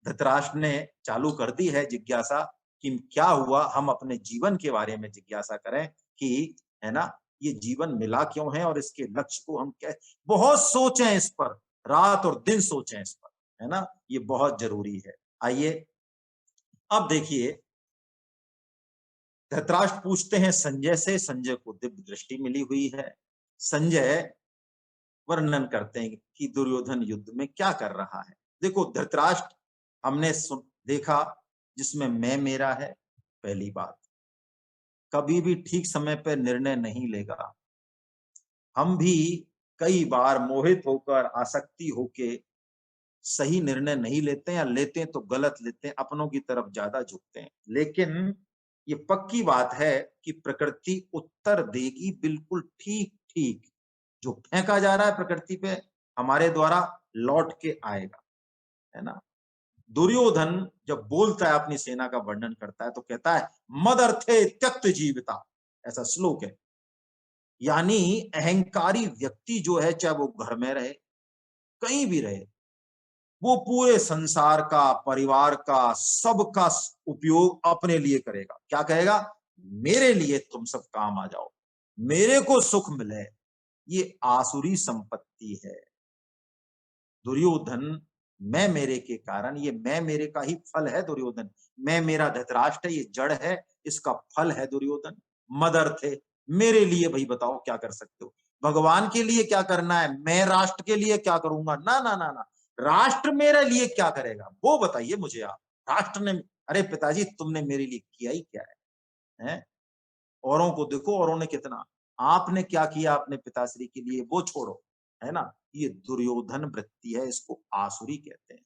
धृतराष्ट्र ने चालू कर दी है, जिज्ञासा कि क्या हुआ, हम अपने जीवन के बारे में जिज्ञासा करें कि, है ना, ये जीवन मिला क्यों है और इसके लक्ष्य को हम क्या, बहुत सोचें इस पर, रात और दिन सोचें इस पर, है ना, ये बहुत जरूरी है। आइए अब देखिए, धृतराष्ट्र पूछते हैं संजय से, संजय को दिव्य दृष्टि मिली हुई है। संजय वर्णन करते हैं कि दुर्योधन युद्ध में क्या कर रहा है। देखो धृतराष्ट्र हमने देखा जिसमें मैं मेरा है। पहली बात, कभी भी ठीक समय पर निर्णय नहीं लेगा। हम भी कई बार मोहित होकर, आसक्ति होके सही निर्णय नहीं लेते हैं, या लेते हैं तो गलत लेते हैं, अपनों की तरफ ज्यादा झुकते हैं। लेकिन ये पक्की बात है कि प्रकृति उत्तर देगी, बिल्कुल ठीक ठीक। जो फेंका जा रहा है प्रकृति पे हमारे द्वारा लौट के आएगा, है ना। दुर्योधन जब बोलता है, अपनी सेना का वर्णन करता है, तो कहता है मदर्थे त्यक्त जीविता, ऐसा श्लोक है। यानी अहंकारी व्यक्ति जो है, चाहे वो घर में रहे, कहीं भी रहे, वो पूरे संसार का, परिवार का, सबका उपयोग अपने लिए करेगा। क्या कहेगा? मेरे लिए तुम सब काम आ जाओ, मेरे को सुख मिले। ये आसुरी संपत्ति है। दुर्योधन मैं मेरे के कारण, ये मैं मेरे का ही फल है दुर्योधन। मैं मेरा धृतराष्ट्र है, ये जड़ है, इसका फल है दुर्योधन। मदर थे मेरे लिए, भाई बताओ क्या कर सकते हो? भगवान के लिए क्या करना है, मैं राष्ट्र के लिए क्या करूंगा? ना ना ना ना, राष्ट्र मेरे लिए क्या करेगा वो बताइए मुझे आप। राष्ट्र ने, अरे पिताजी तुमने मेरे लिए किया ही क्या है? औरों को देखो, औरों ने कितना, आपने क्या किया अपने पिताश्री के लिए वो छोड़ो, है ना। ये दुर्योधन वृत्ति है, इसको आसुरी कहते हैं।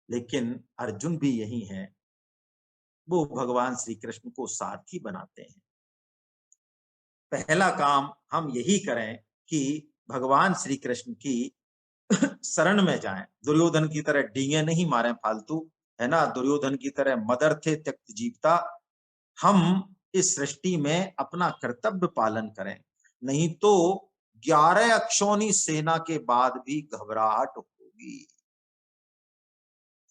लेकिन अर्जुन भी यही है, वो भगवान श्री कृष्ण को सारथी बनाते हैं। पहला काम हम यही करें कि भगवान श्री कृष्ण की शरण में जाएं, दुर्योधन की तरह डींगे नहीं मारें फालतू, है ना, दुर्योधन की तरह मदर थे त्यक्त जीवता। हम इस सृष्टि में अपना कर्तव्य पालन करें, नहीं तो 11 अक्षौनी सेना के बाद भी घबराहट होगी।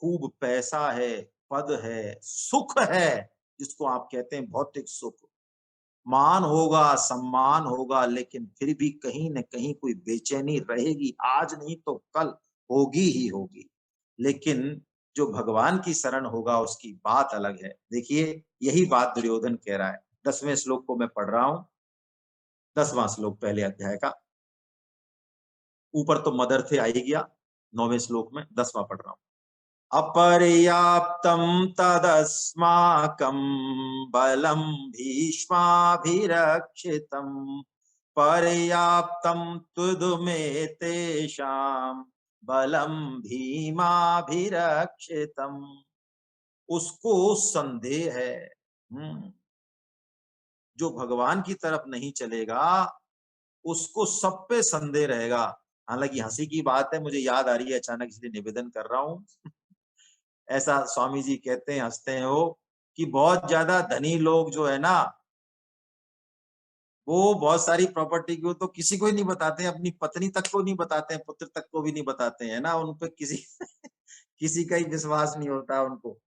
खूब पैसा है, पद है, सुख है, जिसको आप कहते हैं भौतिक सुख, मान होगा, सम्मान होगा, लेकिन फिर भी कहीं न कहीं कोई बेचैनी रहेगी, आज नहीं तो कल होगी ही होगी। लेकिन जो भगवान की शरण होगा उसकी बात अलग है। देखिए यही बात दुर्योधन कह रहा है। 10वें श्लोक को मैं पढ़ रहा हूं। 10वां श्लोक पहले अध्याय का। ऊपर तो मदर्थे आ ही गया 9वें श्लोक में, 10वां पढ़ रहा हूं। अपर्याप्तम तदस्माकं बलम भीष्माभिरक्षितम पर्याप्तम तुदुमेतेषां बलम भीमाभिरक्षितम। उसको संदेह है, जो भगवान की तरफ नहीं चलेगा उसको सब पे संदेह रहेगा। हालांकि हंसी की बात है, मुझे याद आ रही है अचानक, इसलिए निवेदन कर रहा हूं। ऐसा स्वामी जी कहते हैं, हंसते हैं वो, कि बहुत ज्यादा धनी लोग जो है ना, वो बहुत सारी प्रॉपर्टी को तो किसी को ही नहीं बताते हैं, अपनी पत्नी तक को नहीं बताते हैं, पुत्र तक को भी नहीं बताते हैं ना, उन पे किसी किसी का ही विश्वास नहीं होता उनको।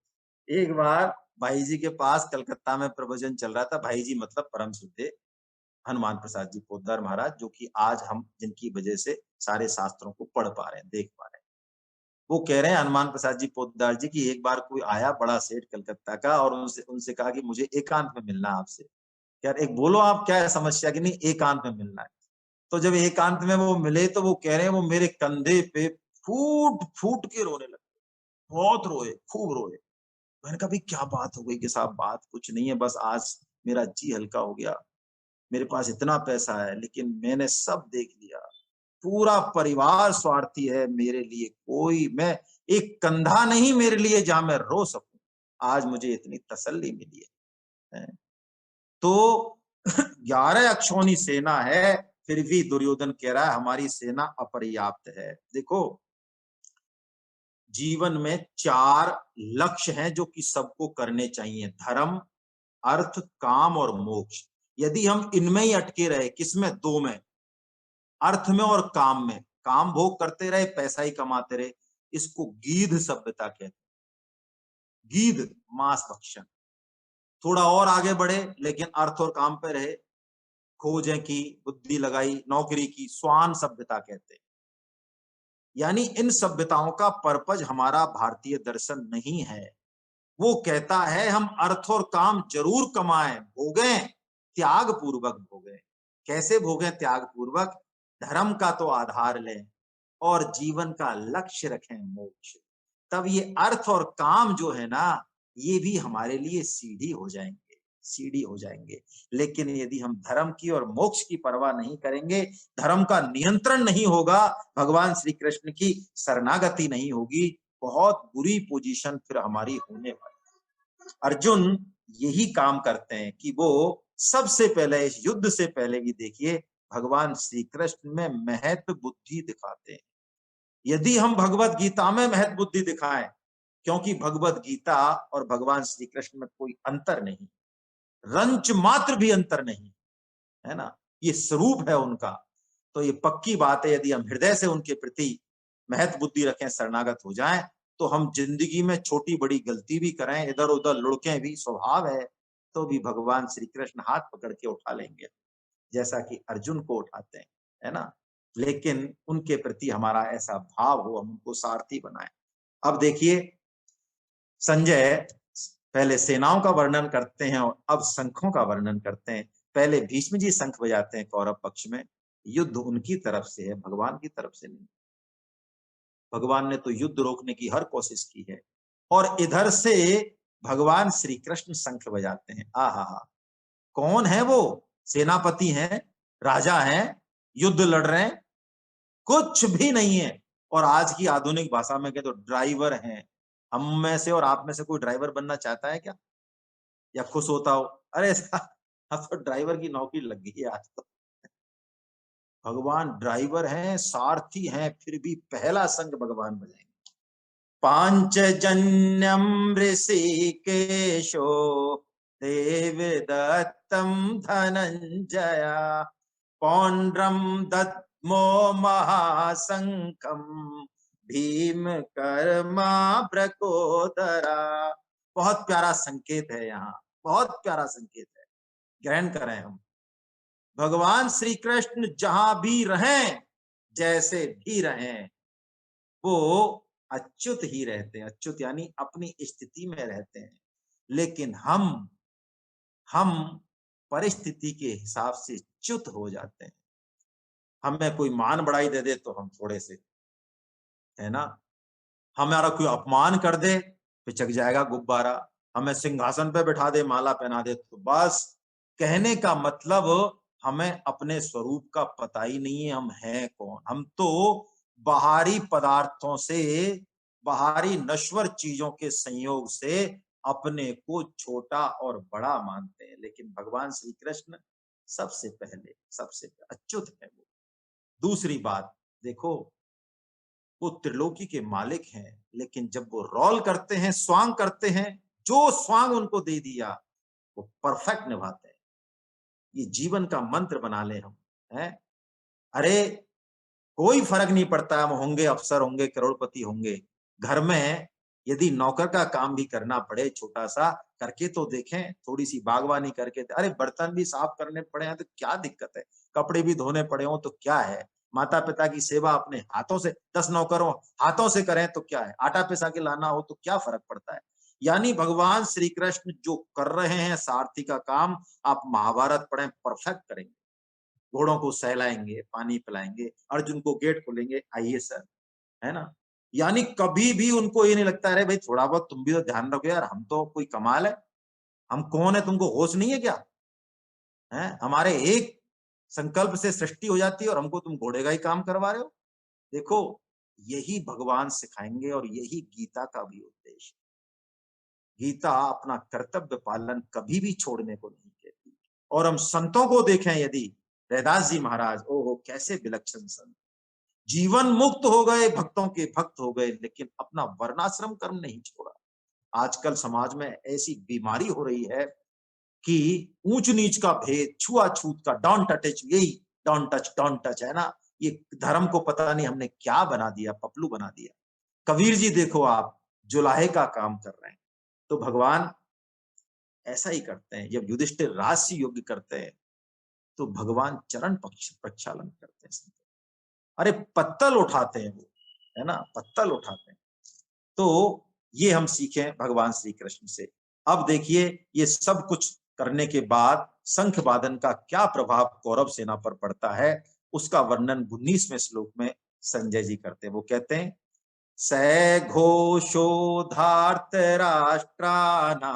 एक बार भाई जी के पास कलकत्ता में प्रवचन चल रहा था। भाई जी मतलब परम श्रद्धेय हनुमान प्रसाद जी पोद्दार महाराज, जो कि आज हम जिनकी वजह से सारे शास्त्रों को पढ़ पा रहे हैं, देख पा रहे हैं। वो कह रहे हैं हनुमान प्रसाद जी पोद्दार जी की, एक बार कोई आया बड़ा सेठ कलकत्ता का, और उनसे उनसे कहा कि मुझे एकांत में मिलना आपसे। यार एक बोलो आप क्या है समस्या, की नहीं एकांत में मिलना है। तो जब एकांत में वो मिले तो वो कह रहे हैं वो मेरे कंधे पे फूट फूट के रोने लगे, बहुत रोए, खूब रोए। मैंने कहा भाई क्या बात हो गई? कि साहब बात कुछ नहीं है, बस आज मेरा जी हल्का हो गया। मेरे पास इतना पैसा है लेकिन मैंने सब देख लिया, पूरा परिवार स्वार्थी है मेरे लिए, कोई मैं एक कंधा नहीं मेरे लिए जहां मैं रो सकूं। आज मुझे इतनी तसल्ली मिली है। तो 11 अक्षौनी सेना है, फिर भी दुर्योधन कह रहा है हमारी सेना अपर्याप्त है। देखो जीवन में 4 लक्ष्य हैं जो कि सबको करने चाहिए, धर्म, अर्थ, काम और मोक्ष। यदि हम इनमें ही अटके रहे, किसमें? 2 में, अर्थ में और काम में, काम भोग करते रहे, पैसा ही कमाते रहे, इसको गीध सभ्यता कहते हैं। गीध मांस भक्षण। थोड़ा और आगे बढ़े लेकिन अर्थ और काम पे रहे, खोजें की, बुद्धि लगाई, नौकरी की, स्वान सभ्यता कहते हैं। यानी इन सभ्यताओं का पर्पज हमारा भारतीय दर्शन नहीं है। वो कहता है हम अर्थ और काम जरूर कमाएं, भोगें, त्याग पूर्वक भोगें। कैसे भोगें त्याग पूर्वक? धर्म का तो आधार लें और जीवन का लक्ष्य रखें मोक्ष। तब ये अर्थ और काम जो है ना, ये भी हमारे लिए सीढ़ी हो जाएंगे, सीढ़ी हो जाएंगे। लेकिन यदि हम धर्म की और मोक्ष की परवाह नहीं करेंगे, धर्म का नियंत्रण नहीं होगा, भगवान श्री कृष्ण की शरणागति नहीं होगी, बहुत बुरी पोजीशन फिर हमारी होने वाली। अर्जुन यही काम करते हैं कि वो सबसे पहले, इस युद्ध से पहले भी देखिए, भगवान श्री कृष्ण में महत्व बुद्धि दिखाते हैं। यदि हम भगवत गीता में महत्व बुद्धि दिखाएं, क्योंकि भगवत गीता और भगवान श्री कृष्ण में कोई अंतर नहीं, रंच मात्र भी अंतर नहीं है ना, ये स्वरूप है उनका। तो ये पक्की बात है, यदि हम हृदय से उनके प्रति महत्व बुद्धि रखें, शरणागत हो जाएं, तो हम जिंदगी में छोटी बड़ी गलती भी करें, इधर उधर लुढ़कें भी, स्वभाव है, तो भी भगवान श्री कृष्ण हाथ पकड़ के उठा लेंगे, जैसा कि अर्जुन को उठाते हैं, है ना। लेकिन उनके प्रति हमारा ऐसा भाव हो, हम उनको सारथी बनाएं। अब देखिए संजय पहले सेनाओं का वर्णन करते हैं और अब शंखों का वर्णन करते हैं। पहले भीष्म जी शंख बजाते हैं कौरव पक्ष में, युद्ध उनकी तरफ से है, भगवान की तरफ से नहीं। भगवान ने तो युद्ध रोकने की हर कोशिश की है, और इधर से भगवान श्री कृष्ण शंख बजाते हैं। आहा हा, कौन है वो? सेनापति हैं, राजा हैं, युद्ध लड़ रहे हैं, कुछ भी नहीं है। और आज की आधुनिक भाषा में कहे तो ड्राइवर हैं। हम में से और आप में से कोई ड्राइवर बनना चाहता है क्या? या खुश होता हो अरे अब तो ड्राइवर की नौकरी लग गई है आज तो। भगवान ड्राइवर हैं, सारथी हैं, फिर भी पहला संग भगवान बजाएंगे। पांचजन्यम ऋषिकेशो देवदत्तम धनंजया पौंड्रम दद्मो महाशंखम भीम कर्मा ब्रकोदरा। बहुत प्यारा संकेत है यहाँ, बहुत प्यारा संकेत है, ग्रहण करें हम। भगवान श्री कृष्ण जहां भी रहें, जैसे भी रहें, वो अच्युत ही रहते हैं, अच्युत यानी अपनी स्थिति में रहते हैं। लेकिन हम परिस्थिति के हिसाब से च्युत हो जाते हैं। हमें कोई मान बढ़ाई दे दे तो हम थोड़े से, है ना, हमारा कोई अपमान कर दे पिचक जाएगा गुब्बारा, हमें सिंहासन पे बैठा दे, माला पहना दे, तो बस कहने का मतलब हमें अपने स्वरूप का पता ही नहीं है, हम हैं कौन। हम तो बाहरी पदार्थों से, बाहरी नश्वर चीजों के संयोग से अपने को छोटा और बड़ा मानते हैं। लेकिन भगवान श्री कृष्ण सबसे पहले, सबसे अच्युत है वो। दूसरी बात देखो, वो त्रिलोकी के मालिक हैं, लेकिन जब वो रोल करते हैं, स्वांग करते हैं, जो स्वांग उनको दे दिया वो परफेक्ट निभाते हैं। ये जीवन का मंत्र बना ले हम, हैं। अरे कोई फर्क नहीं पड़ता, हम होंगे अफसर, होंगे करोड़पति, होंगे घर में यदि नौकर का काम भी करना पड़े छोटा सा, करके तो देखें, थोड़ी सी बागवानी करके। अरे बर्तन भी साफ करने पड़े हैं तो क्या दिक्कत है, कपड़े भी धोने पड़े हो तो क्या है, माता पिता की सेवा अपने हाथों से 10 नौकरों हाथों से करें तो क्या है, आटा पिसा के लाना हो तो क्या फर्क पड़ता है। यानी भगवान श्री कृष्ण जो कर रहे हैं सारथी का काम, आप महाभारत पढ़ें, परफेक्ट करेंगे। घोड़ों को सहलाएंगे, पानी पिलाएंगे, अर्जुन को गेट खोलेंगे, आइए सर, है ना। यानी कभी भी उनको ये नहीं लगता, अरे भाई थोड़ा बहुत तुम भी तो ध्यान रखो यार, हम तो कोई कमाल है, हम कौन है, तुमको होश नहीं है क्या, है। हमारे एक संकल्प से सृष्टि हो जाती है और हमको तुम घोड़े का ही काम करवा रहे हो। देखो, यही भगवान सिखाएंगे और यही गीता का भी उद्देश्य। गीता अपना कर्तव्य पालन कभी भी छोड़ने को नहीं कहती। और हम संतों को देखें, यदि रैदास जी महाराज, ओहो कैसे विलक्षण संत, जीवन मुक्त हो गए, भक्तों के भक्त हो गए, लेकिन अपना वर्णाश्रम कर्म नहीं छोड़ा। आजकल समाज में ऐसी बीमारी हो रही है कि ऊंच नीच का भेद, छुआछूत का, डोंट टच, यही डोंट टच है ना। ये धर्म को पता नहीं हमने क्या बना दिया, पपलू बना दिया। कबीर जी देखो आप, जुलाहे का काम कर रहे हैं, तो भगवान ऐसा ही करते हैं। जब युधिष्ठिर राजसी योग्य करते हैं तो भगवान चरण पक्ष प्रक्षालन करते हैं। अरे पत्तल उठाते हैं वो, है ना, पत्तल उठाते हैं। तो ये हम सीखें भगवान श्री कृष्ण से। अब देखिए, ये सब कुछ करने के बाद शंख वादन का क्या प्रभाव कौरव सेना पर पड़ता है, उसका वर्णन 19वें श्लोक में संजय जी करते हैं। वो कहते हैं, स घोषोधार्त राष्ट्राणाम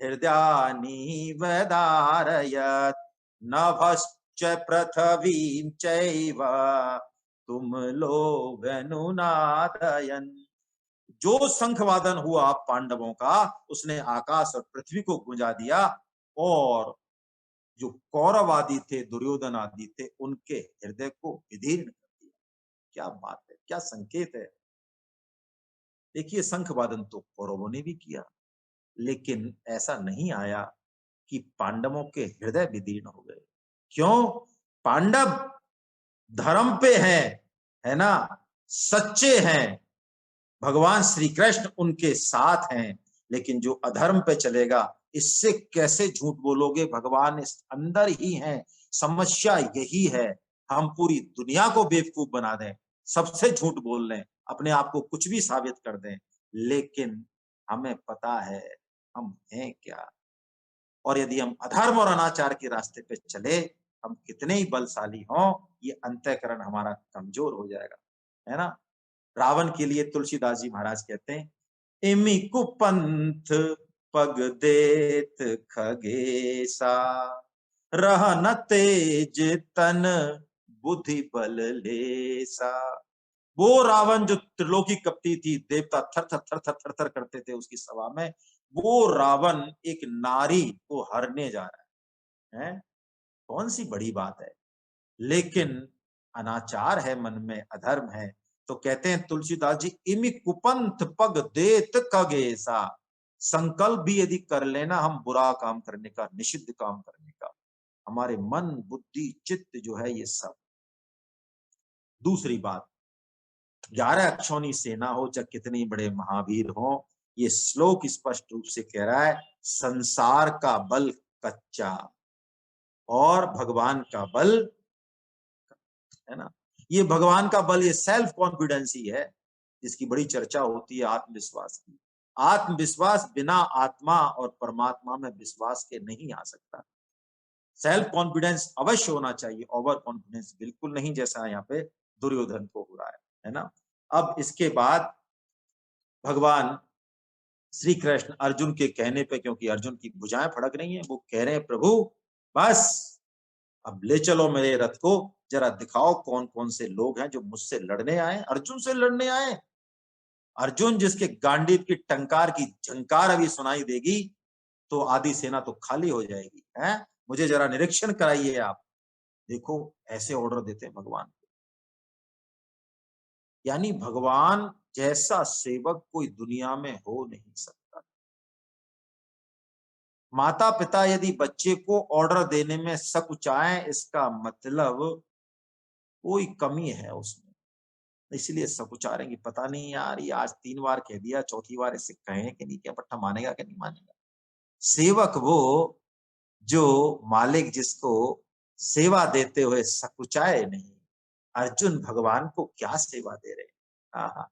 हृदयानि वदारयत् नभश्च पृथ्वीं चैव तुम लोभनुनादयन्। जो शंखवादन हुआ पांडवों का, उसने आकाश और पृथ्वी को गुंजा दिया, और जो कौरव आदि थे, दुर्योधन आदि थे, उनके हृदय को विदीर्ण कर दिया। क्या बात है, क्या संकेत है। देखिए, शंखवादन तो कौरवों ने भी किया, लेकिन ऐसा नहीं आया कि पांडवों के हृदय विदीर्ण हो गए। क्यों? पांडव धर्म पे हैं, है ना, सच्चे हैं, भगवान श्री कृष्ण उनके साथ हैं। लेकिन जो अधर्म पे चलेगा, इससे कैसे झूठ बोलोगे, भगवान इस अंदर ही हैं। समस्या यही है, हम पूरी दुनिया को बेवकूफ बना दें, सबसे झूठ बोल लें, अपने आप को कुछ भी साबित कर दें, लेकिन हमें पता है हम हैं क्या। और यदि हम अधर्म और अनाचार के रास्ते पे चले, हम कितने ही बलशाली हों, ये अंतःकरण हमारा कमजोर हो जाएगा, है ना। रावण के लिए तुलसीदास जी महाराज कहते हैं, इमि कुपंथ पग देत खगेसा, रहन तेज तन बुद्धि बल लेसा। वो रावण जो त्रिलोकी कपटी थी, देवता थर थर थर थर थर थर करते थे उसकी सभा में, वो रावण एक नारी को हरने जा रहा है। कौन सी बड़ी बात है। लेकिन अनाचार है मन में, अधर्म है, तो कहते हैं तुलसीदास जी, इमि कुपंथ पग देत कगेसा। संकल्प भी यदि कर लेना हम बुरा काम करने का, निषिद्ध काम करने का, हमारे मन बुद्धि चित्त जो है ये सब। दूसरी बात, 11 अक्षौनी सेना हो चाहे कितने बड़े महावीर हो, ये श्लोक स्पष्ट रूप से कह रहा है, संसार का बल कच्चा और भगवान का बल, है ना। ये भगवान का बल, ये सेल्फ कॉन्फिडेंस ही है, जिसकी बड़ी चर्चा होती है आत्मविश्वास की। आत्मविश्वास बिना आत्मा और परमात्मा में विश्वास के नहीं आ सकता। सेल्फ कॉन्फिडेंस अवश्य होना चाहिए, ओवर कॉन्फिडेंस बिल्कुल नहीं, जैसा यहाँ पे दुर्योधन को हो रहा है ना। अब इसके बाद भगवान श्री कृष्ण अर्जुन के कहने पे, क्योंकि अर्जुन की भुजाएं फड़क रही हैं, वो कह रहे हैं प्रभु बस अब ले चलो मेरे रथ को, जरा दिखाओ कौन कौन से लोग हैं जो मुझसे लड़ने आए, अर्जुन से लड़ने आए। अर्जुन जिसके गांडीव की टंकार की झंकार अभी सुनाई देगी तो आधी सेना तो खाली हो जाएगी है। मुझे जरा निरीक्षण कराइए आप। देखो ऐसे ऑर्डर देते हैं भगवान। यानी भगवान जैसा सेवक कोई दुनिया में हो नहीं सकता। माता पिता यदि बच्चे को ऑर्डर देने में सकुचाएं, इसका मतलब कोई कमी है उसमें, इसलिए सकुचा रहे कि पता नहीं यार ये आज 3 बार कह दिया, चौथी बार इसे कहें कि नहीं, क्या पट्टा मानेगा कि नहीं मानेगा। सेवक वो जो मालिक जिसको सेवा देते हुए सकुचाए नहीं। अर्जुन भगवान को क्या सेवा दे रहे हैं। हाँ,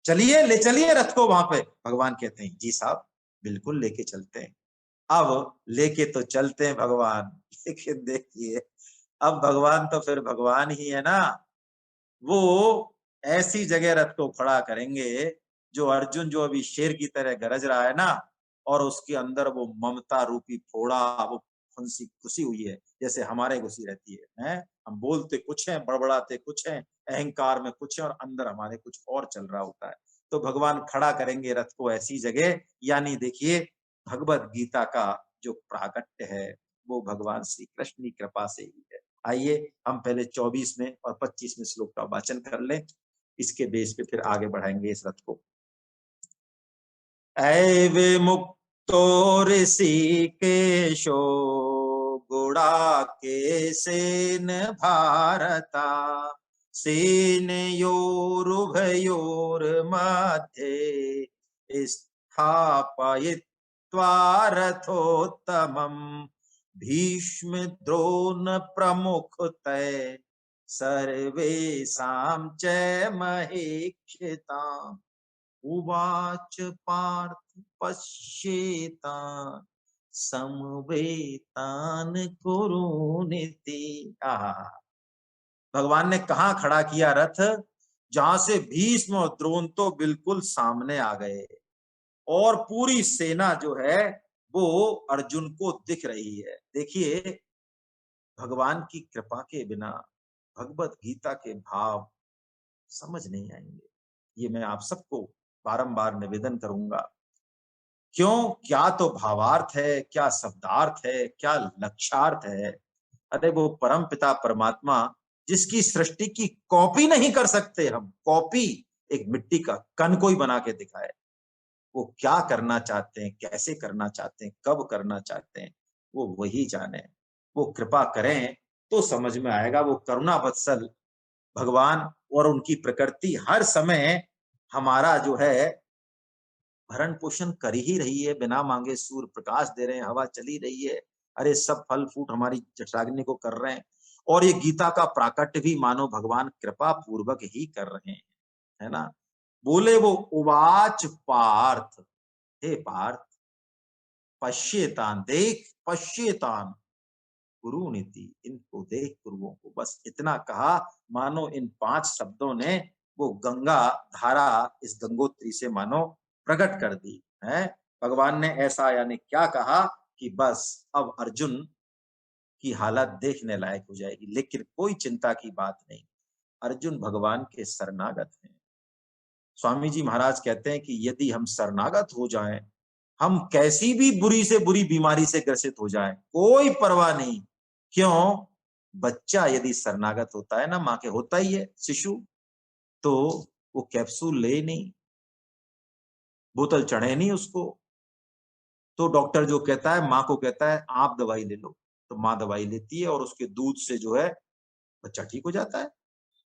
चलिए ले चलिए रथ को वहां पे। भगवान कहते हैं जी साहब बिल्कुल लेके चलते हैं। अब लेके तो चलते हैं भगवान, लेकिन देखिए अब भगवान तो फिर भगवान ही है ना। वो ऐसी जगह रथ को खड़ा करेंगे जो अर्जुन जो अभी शेर की तरह गरज रहा है ना, और उसके अंदर वो ममता रूपी फोड़ा, वो फंसी घुसी हुई है जैसे हमारे घुसी रहती है। हम बोलते कुछ हैं, बड़बड़ाते कुछ हैं, अहंकार में कुछ है और अंदर हमारे कुछ और चल रहा होता है। तो भगवान खड़ा करेंगे रथ को ऐसी जगह। यानी देखिए भगवत गीता का जो प्राकट्य है वो भगवान श्री कृष्ण की कृपा से ही है। आइए हम पहले 24वें और 25वें श्लोक का वाचन कर लें, इसके बेस पे फिर आगे बढ़ाएंगे इस रथ को। ऐ मुक्तो ऋषिकेशो गुडाकेशेन भारता सेनयोरुभयोर्मध्ये स्थापयित्वा रथोत्तमम् भीष्म द्रोण प्रमुखतः सर्वेषां च महेक्षिताम् उवाच पार्थ पश्येतान् समवेतान् कुरुनिति। भगवान ने कहा खड़ा किया रथ, जहां से भीष्म और द्रोण तो बिल्कुल सामने आ गए और पूरी सेना जो है वो अर्जुन को दिख रही है। देखिए भगवान की कृपा के बिना भगवत गीता के भाव समझ नहीं आएंगे। ये मैं आप सबको बारंबार निवेदन करूंगा। क्यों, क्या तो भावार्थ है, क्या शब्दार्थ है, क्या लक्ष्यार्थ है। अरे वो परम पिता परमात्मा जिसकी सृष्टि की कॉपी नहीं कर सकते हम, कॉपी एक मिट्टी का कण कोई बना के दिखाए, वो क्या करना चाहते हैं, कैसे करना चाहते हैं, कब करना चाहते हैं, वो वही जाने। वो कृपा करें तो समझ में आएगा। वो करुणा वत्सल भगवान और उनकी प्रकृति हर समय हमारा जो है भरण पोषण कर ही रही है। बिना मांगे सूर्य प्रकाश दे रहे हैं, हवा चली रही है, अरे सब फल फूट हमारी जठराग्नि को कर रहे हैं। और ये गीता का प्राकट्य भी मानो भगवान कृपा पूर्वक ही कर रहे हैं, है ना। बोले वो उवाच पार्थ, हे पार्थ पश्येतान, देख पश्येतान गुरु नीति, इनको देख गुरुओं को। बस इतना कहा, मानो इन 5 शब्दों ने वो गंगा धारा इस गंगोत्री से मानो प्रकट कर दी है। भगवान ने ऐसा यानी क्या कहा कि बस अब अर्जुन की हालत देखने लायक हो जाएगी। लेकिन कोई चिंता की बात नहीं, अर्जुन भगवान के शरणागत हैं। स्वामी जी महाराज कहते हैं कि यदि हम शरणागत हो जाएं, हम कैसी भी बुरी से बुरी बीमारी से ग्रसित हो जाएं, कोई परवाह नहीं। क्यों, बच्चा यदि शरणागत होता है ना, माँ के होता ही है शिशु, तो वो कैप्सूल ले नहीं, बोतल चढ़े नहीं उसको, तो डॉक्टर जो कहता है माँ को कहता है आप दवाई ले लो, तो माँ दवाई लेती है और उसके दूध से जो है बच्चा ठीक हो जाता है।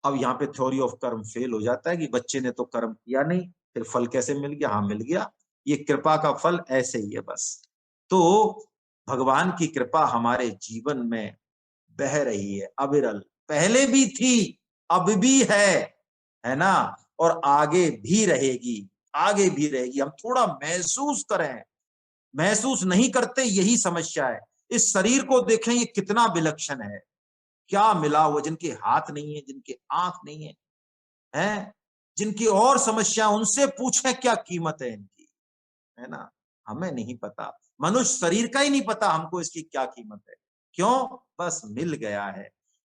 अब यहाँ पे थ्योरी ऑफ कर्म फेल हो जाता है कि बच्चे ने तो कर्म किया नहीं, फिर फल कैसे मिल गया। हाँ मिल गया, ये कृपा का फल ऐसे ही है बस। तो भगवान की कृपा हमारे जीवन में बह रही है अविरल, पहले भी थी अब भी है ना, और आगे भी रहेगी, आगे भी रहेगी। हम थोड़ा महसूस करें, महसूस नहीं करते, यही समस्या है। इस शरीर को देखें, ये कितना विलक्षण है, क्या मिला हुआ, जिनके हाथ नहीं है, जिनके आंख नहीं है, हैं, जिनकी और समस्या, उनसे पूछें क्या कीमत है इनकी, है ना। हमें नहीं पता, मनुष्य शरीर का ही नहीं पता हमको इसकी क्या कीमत है। क्यों? बस मिल गया है।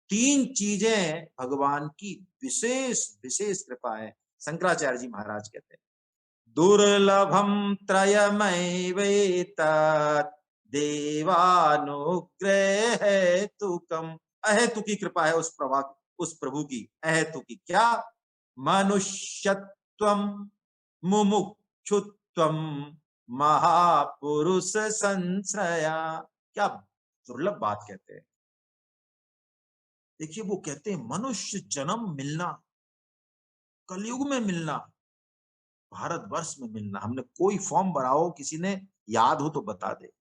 तीन चीजें भगवान की विशेष विशेष कृपा है। शंकराचार्य जी महाराज कहते हैं, दुर्लभम त्रयमैवेतत् देवानुग्रह हेतुकम। अहेतु की कृपा है उस प्रभु की, अहेतु की क्या? मनुष्यत्वम, मुमुक्षुत्वम, महापुरुष संश्रया। क्या दुर्लभ बात कहते हैं। देखिए, वो कहते हैं मनुष्य जन्म मिलना, कलयुग में मिलना, भारतवर्ष में मिलना। हमने कोई फॉर्म भरा हो, किसी ने याद हो तो बता दे।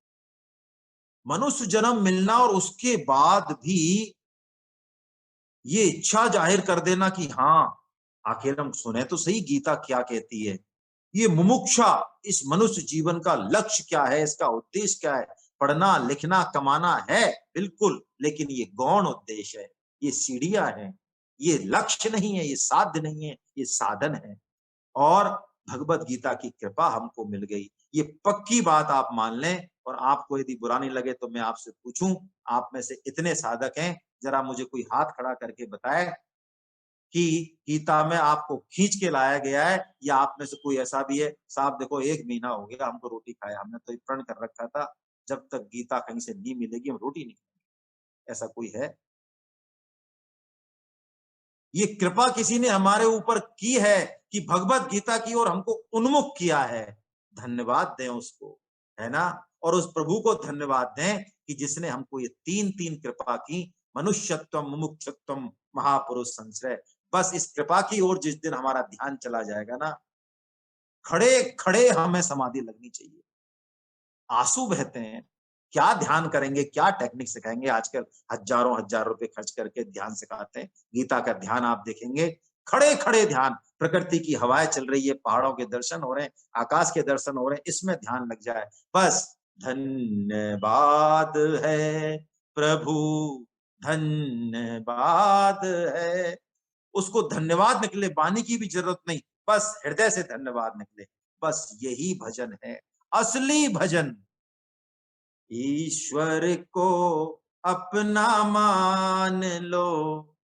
मनुष्य जन्म मिलना और उसके बाद भी ये इच्छा जाहिर कर देना कि हाँ, आखिर हम सुने तो सही गीता क्या कहती है। ये मुमुक्षा, इस मनुष्य जीवन का लक्ष्य क्या है, इसका उद्देश्य क्या है? पढ़ना लिखना कमाना है, बिल्कुल, लेकिन ये गौण उद्देश्य है, ये सीढ़ियां हैं, ये लक्ष्य नहीं है, ये साध्य नहीं है, ये साधन है। और भगवत गीता की कृपा हमको मिल गई, ये पक्की बात आप मान लें। और आपको यदि बुरा नहीं लगे तो मैं आपसे पूछूं, आप में से इतने साधक हैं, जरा मुझे कोई हाथ खड़ा करके बताए कि गीता में आपको खींच के लाया गया है, या आप में से कोई ऐसा भी है, साहब देखो 1 महीना हो गया हमको रोटी खाया, हमने तो प्रण कर रखा था जब तक गीता कहीं से नहीं मिलेगी हम रोटी नहीं खाएंगे। ऐसा कोई है? ये कृपा किसी ने हमारे ऊपर की है कि भगवत गीता की ओर हमको उन्मुख किया है। धन्यवाद दें उसको, है ना। और उस प्रभु को धन्यवाद दें कि जिसने हमको ये तीन तीन कृपा की, मनुष्यत्वम, मुमुक्षुत्वम, महापुरुष संश्रय। बस इस कृपा की ओर जिस दिन हमारा ध्यान चला जाएगा ना, खड़े खड़े हमें समाधि लगनी चाहिए। आंसू बहते हैं, क्या ध्यान करेंगे, क्या टेक्निक सिखाएंगे। आजकल हजारों हजार रुपए खर्च करके ध्यान सिखाते हैं। गीता का ध्यान आप देखेंगे, खड़े खड़े ध्यान, प्रकृति की हवाएं चल रही है, पहाड़ों के दर्शन हो रहे हैं, आकाश के दर्शन हो रहे हैं, इसमें ध्यान लग जाए बस। धन्यवाद है प्रभु, धन्यवाद है। उसको धन्यवाद निकले, वाणी की भी जरूरत नहीं, बस हृदय से धन्यवाद निकले। बस यही भजन है, असली भजन। ईश्वर को अपना मान लो,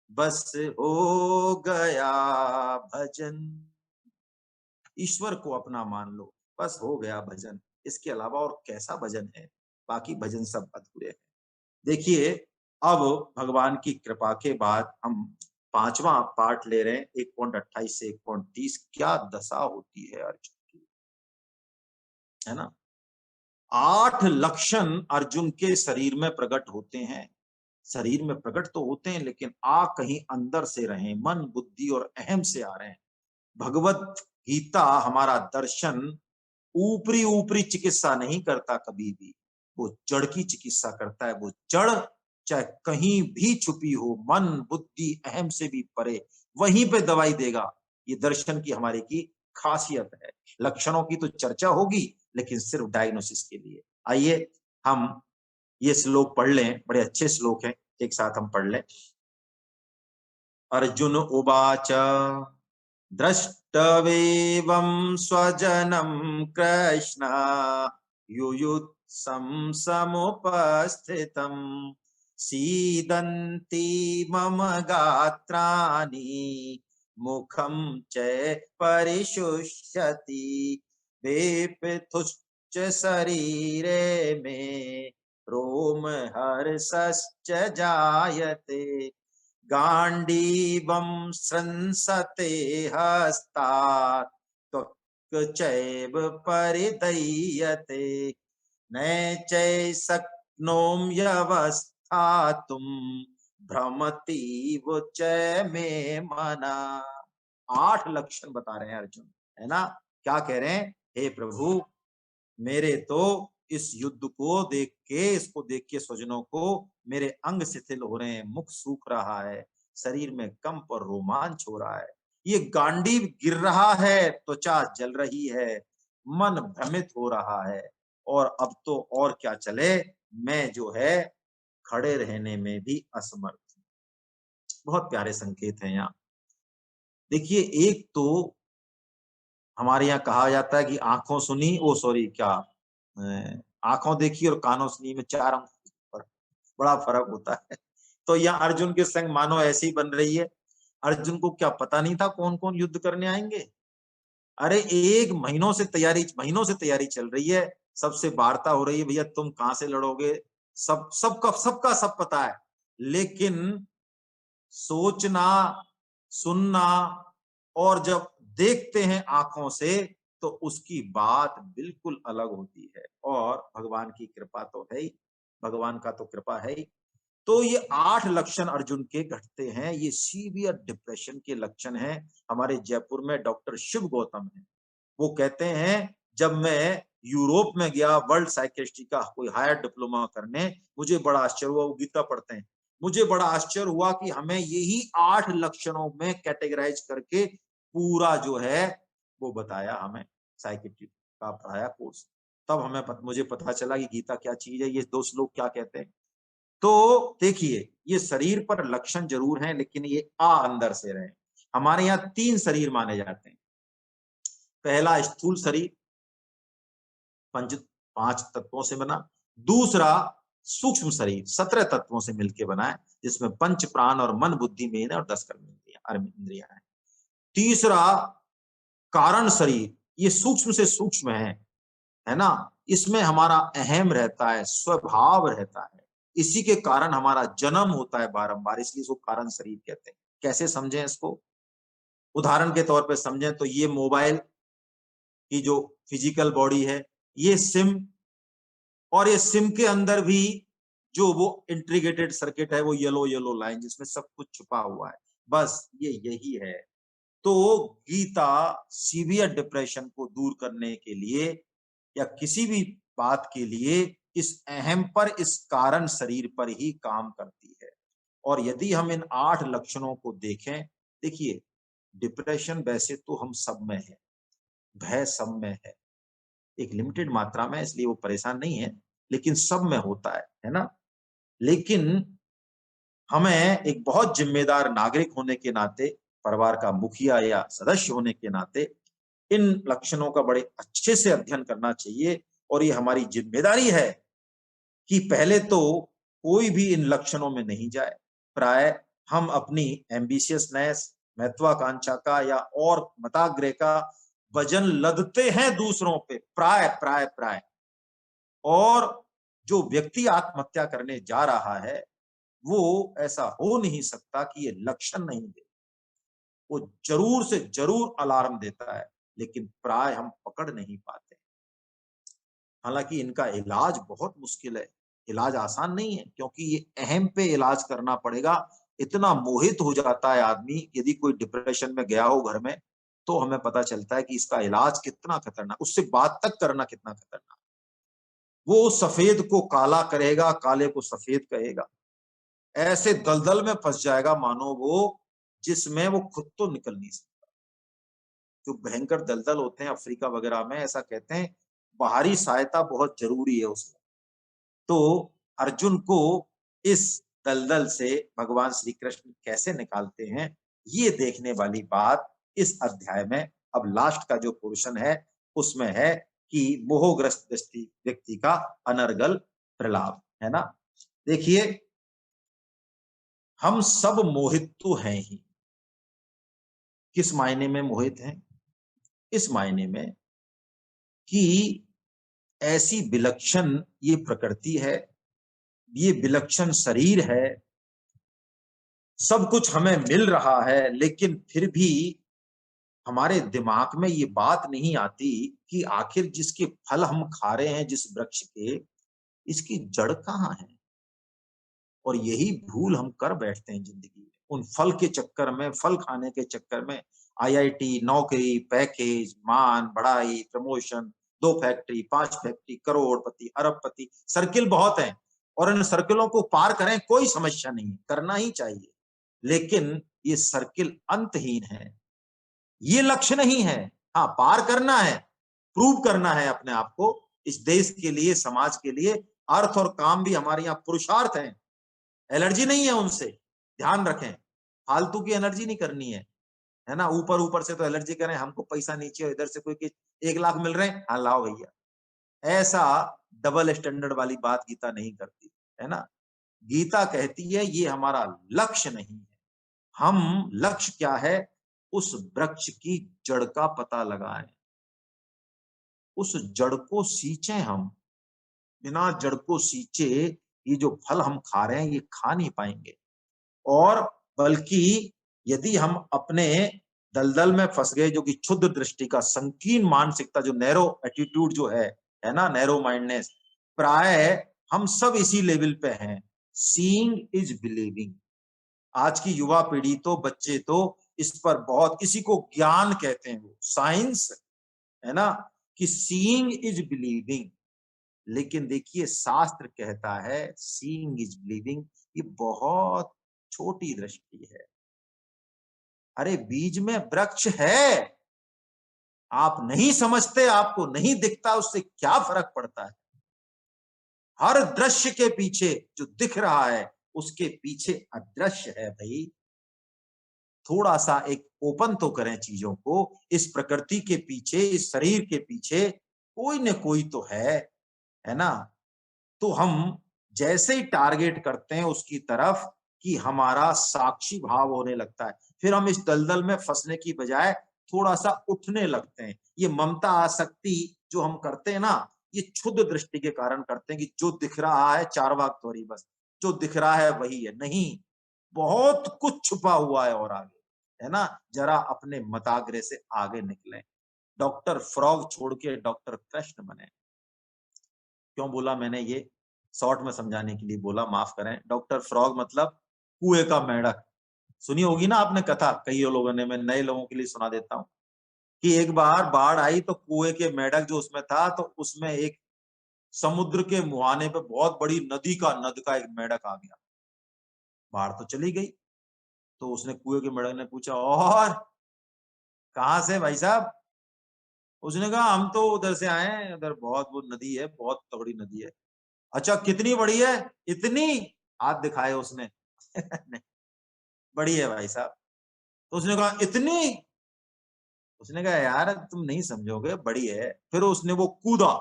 बस हो गया भजन। ईश्वर को अपना मान लो, बस हो गया भजन। इसके अलावा और कैसा भजन है? बाकी भजन सब अधूरे हैं। देखिए, अब भगवान की कृपा के बाद हम पांचवा पार्ट ले रहे हैं, 1.28 से 1.30। क्या दशा होती है अर्जुन की, है ना। 8 लक्षण अर्जुन के शरीर में प्रकट होते हैं। शरीर में प्रकट तो होते हैं, लेकिन आ कहीं अंदर से रहे, मन बुद्धि और अहम से आ रहे हैं। भगवत गीता हमारा दर्शन ऊपरी ऊपरी चिकित्सा नहीं करता कभी भी, वो जड़ की चिकित्सा करता है। वो जड़ चाहे कहीं भी छुपी हो, मन बुद्धि अहम से भी परे, वहीं पे दवाई देगा। ये दर्शन की हमारे की खासियत है। लक्षणों की तो चर्चा होगी, लेकिन सिर्फ डायग्नोसिस के लिए। आइए हम ये श्लोक पढ़ लें, बड़े अच्छे श्लोक हैं, एक साथ हम पढ़ लें। अर्जुन उवाच द्रष्टवेवं स्वजनं कृष्ण युयुत्सं समुपस्थितं सीदन्ति मम गात्राणि मुखं च परिशुष्यति वेपथुश्च शरीरे मे रोमहर्षश्च जायते गांडीवं स्रंसते हस्तात् त्वक् चैव परिदह्यते न शक्नोम्यवस्थातुं भ्रमतीव च मे मना। 8 लक्षण बता रहे हैं अर्जुन, है ना। क्या कह रहे हैं? हे प्रभु, मेरे तो इस युद्ध को देख के, इसको देख के स्वजनों को मेरे अंग शिथिल हो रहे हैं, मुख सूख रहा है, शरीर में कंप और रोमांच हो रहा है, ये गांडीव गिर रहा है, त्वचा जल रही है, मन भ्रमित हो रहा है। और अब तो और क्या चले, मैं जो है खड़े रहने में भी असमर्थ हूं। बहुत प्यारे संकेत हैं यहाँ। देखिए, एक तो हमारे यहाँ कहा जाता है कि आंखों सुनी, ओ सॉरी क्या, आंखों देखी और कानों सुनी में 4 अंक फर्क, बड़ा फर्क होता है। तो यहाँ अर्जुन के संग मानो ऐसी ही बन रही है। अर्जुन को क्या पता नहीं था कौन कौन युद्ध करने आएंगे? अरे एक महीनों से तैयारी चल रही है, सबसे वार्ता हो रही है, भैया तुम कहां से लड़ोगे, सबका सब पता है। लेकिन सोचना, सुनना और जब देखते हैं आंखों से तो उसकी बात बिल्कुल अलग होती है। और भगवान की कृपा तो है ही, भगवान का तो कृपा है ही। तो ये 8 लक्षण अर्जुन के घटते हैं, ये सीवियर डिप्रेशन के लक्षण हैं। हमारे जयपुर में डॉक्टर शिव गौतम है, वो कहते हैं जब मैं यूरोप में गया वर्ल्ड साइकेट्री का कोई हायर डिप्लोमा करने, मुझे बड़ा आश्चर्य हुआ, वो गीता पढ़ते हैं, मुझे बड़ा आश्चर्य हुआ कि हमें यही 8 लक्षणों में कैटेगराइज करके पूरा जो है वो बताया हमें, साइकेट्री का पढ़ाया कोर्स। तब मुझे पता चला कि गीता क्या चीज है, ये 2 श्लोक क्या कहते हैं। तो देखिए, ये शरीर पर लक्षण जरूर हैं, लेकिन ये अंदर से रहे। हमारे यहाँ 3 शरीर माने जाते हैं। पहला स्थूल शरीर, पंच 5 तत्वों से बना। दूसरा सूक्ष्म शरीर 17 तत्वों से मिलकर बना है, जिसमें पंच प्राण और मन बुद्धि मेन और 10 कर्म इंद्रियां हैं। तीसरा कारण शरीर, ये सूक्ष्म से सूक्ष्म है ना, इसमें हमारा अहम रहता है, स्वभाव रहता है, इसी के कारण हमारा जन्म होता है बारंबार, इसलिए इसको कारण शरीर कहते हैं। कैसे समझें इसको? उदाहरण के तौर पे समझें तो ये मोबाइल की जो फिजिकल बॉडी है, ये सिम, और ये सिम के अंदर भी जो वो इंटीग्रेटेड सर्किट है, वो येलो येलो लाइन जिसमें सब कुछ छुपा हुआ है, बस ये यही है। तो गीता सीवियर डिप्रेशन को दूर करने के लिए या किसी भी बात के लिए इस अहम पर, इस कारण शरीर पर ही काम करती है। और यदि हम इन 8 लक्षणों को देखें, देखिए डिप्रेशन वैसे तो हम सब में है, भय सब में है, एक लिमिटेड मात्रा में, इसलिए वो परेशान नहीं है, लेकिन सब में होता है ना। लेकिन हमें एक बहुत जिम्मेदार नागरिक होने के नाते, परिवार का मुखिया या सदस्य होने के नाते इन लक्षणों का बड़े अच्छे से अध्ययन करना चाहिए। और ये हमारी जिम्मेदारी है कि पहले तो कोई भी इन लक्षणों में नहीं जाए। प्राय हम अपनी एम्बिशियसनेस, महत्वाकांक्षा का या और मताग्रह का वजन लदते हैं दूसरों पे, प्राय प्राय प्राय। और जो व्यक्ति आत्महत्या करने जा रहा है, वो ऐसा हो नहीं सकता कि ये लक्षण नहीं दे, वो जरूर से जरूर अलार्म देता है, लेकिन प्राय हम पकड़ नहीं पाते। हालांकि इनका इलाज बहुत मुश्किल है, इलाज आसान नहीं है, क्योंकि ये अहम पे इलाज करना पड़ेगा। इतना मोहित हो जाता है आदमी, यदि कोई डिप्रेशन में गया हो घर में, तो हमें पता चलता है कि इसका इलाज कितना खतरनाक, उससे बात तक करना कितना खतरनाक। वो सफेद को काला करेगा, काले को सफेद कहेगा, ऐसे दलदल में फंस जाएगा मानो वो, जिसमें वो खुद तो निकल नहीं सकता। जो भयंकर दलदल होते हैं अफ्रीका वगैरह में, ऐसा कहते हैं बाहरी सहायता बहुत जरूरी है उसमें। तो अर्जुन को इस दलदल से भगवान श्री कृष्ण कैसे निकालते हैं, ये देखने वाली बात इस अध्याय में, अब लास्ट का जो पोर्शन है उसमें है कि मोहग्रस्त व्यक्ति का अनर्गल प्रलाप, है ना। देखिए, हम सब मोहित तो हैं ही। किस मायने में मोहित हैं? इस मायने में कि ऐसी विलक्षण ये प्रकृति है, ये विलक्षण शरीर है, सब कुछ हमें मिल रहा है, लेकिन फिर भी हमारे दिमाग में ये बात नहीं आती कि आखिर जिसके फल हम खा रहे हैं, जिस वृक्ष के, इसकी जड़ कहाँ है। और यही भूल हम कर बैठते हैं जिंदगी में, उन फल के चक्कर में, फल खाने के चक्कर में। आईआईटी, नौकरी, पैकेज, मान बढ़ाई, प्रमोशन, 2 फैक्ट्री, 5 फैक्ट्री, करोड़पति, अरबपति, सर्किल बहुत है। और इन सर्किलों को पार करें, कोई समस्या नहीं, करना ही चाहिए, लेकिन ये सर्किल अंतहीन है, ये लक्ष्य नहीं है। हाँ, पार करना है, प्रूव करना है अपने आप को, इस देश के लिए, समाज के लिए अर्थ और काम भी हमारे यहाँ पुरुषार्थ हैं, एलर्जी नहीं है उनसे, ध्यान रखें, फालतू की एनर्जी नहीं करनी है ना? ऊपर ऊपर से तो एलर्जी करें, हमको पैसा नहीं चाहिए, इधर से कोई 1 लाख मिल रहे हैं, हाँ लाओ भैया। ऐसा डबल स्टैंडर्ड वाली बात गीता नहीं करती, है ना? गीता कहती है ये हमारा लक्ष्य नहीं है। हम लक्ष्य क्या है? उस वृक्ष की जड़ का पता लगाएं, उस जड़ को सींचे हम। बिना जड़ को सींचे ये जो फल हम खा रहे हैं ये खा नहीं पाएंगे। और बल्कि यदि हम अपने दलदल में फंस गए, जो कि क्षुद्र दृष्टि का संकीर्ण मानसिकता, जो नैरो एटीट्यूड जो है ना, नैरो माइंडनेस, प्राय हम सब इसी लेवल पे हैं। Seeing is believing. आज की युवा पीढ़ी तो, बच्चे तो इस पर बहुत, इसी को ज्ञान कहते हैं, वो साइंस है ना, कि सीइंग इज बिलीविंग। लेकिन देखिए शास्त्र कहता है सीइंग इज बिलीविंग, ये बहुत छोटी दृष्टि है। अरे बीज में वृक्ष है, आप नहीं समझते, आपको नहीं दिखता, उससे क्या फर्क पड़ता है? हर दृश्य के पीछे जो दिख रहा है उसके पीछे अदृश्य है भाई। थोड़ा सा एक ओपन तो करें चीजों को। इस प्रकृति के पीछे, इस शरीर के पीछे कोई न कोई तो है ना? तो हम जैसे ही टारगेट करते हैं उसकी तरफ, कि हमारा साक्षी भाव होने लगता है, फिर हम इस दलदल में फंसने की बजाय थोड़ा सा उठने लगते हैं। ये ममता आसक्ति जो हम करते हैं ना, ये क्षुद्र दृष्टि के कारण करते हैं, कि जो दिख रहा है चारवाक थोड़ी, बस जो दिख रहा है वही है। नहीं, बहुत कुछ छुपा हुआ है और आगे, है ना? जरा अपने मताग्रे से आगे निकलें। डॉक्टर फ्रॉग छोड़ के डॉक्टर कृष्ण बने। क्यों बोला मैंने ये? शॉर्ट में समझाने के लिए बोला, माफ करें। डॉक्टर फ्रॉग मतलब कुएं का मेंढक। सुनी होगी ना आपने कथा, कई लोगों ने, मैं नए लोगों के लिए सुना देता हूँ, कि एक बार बाढ़ आई तो कुएं के मेंढक जो उसमें था, तो उसमें एक समुद्र के मुहाने पे बहुत बड़ी नद का एक मेंढक आ गया। बाढ़ तो चली गई, तो उसने कुएं के मेंढक ने पूछा, और कहाँ से भाई साहब? उसने कहा हम तो उधर से आए हैं, उधर बहुत वो नदी है, बहुत तगड़ी नदी है। अच्छा कितनी बड़ी है? इतनी, हाथ दिखाए उसने। बड़ी है भाई साहब। तो उसने कहा इतनी? उसने कहा यार तुम नहीं समझोगे, बड़ी है। फिर उसने वो कूदा,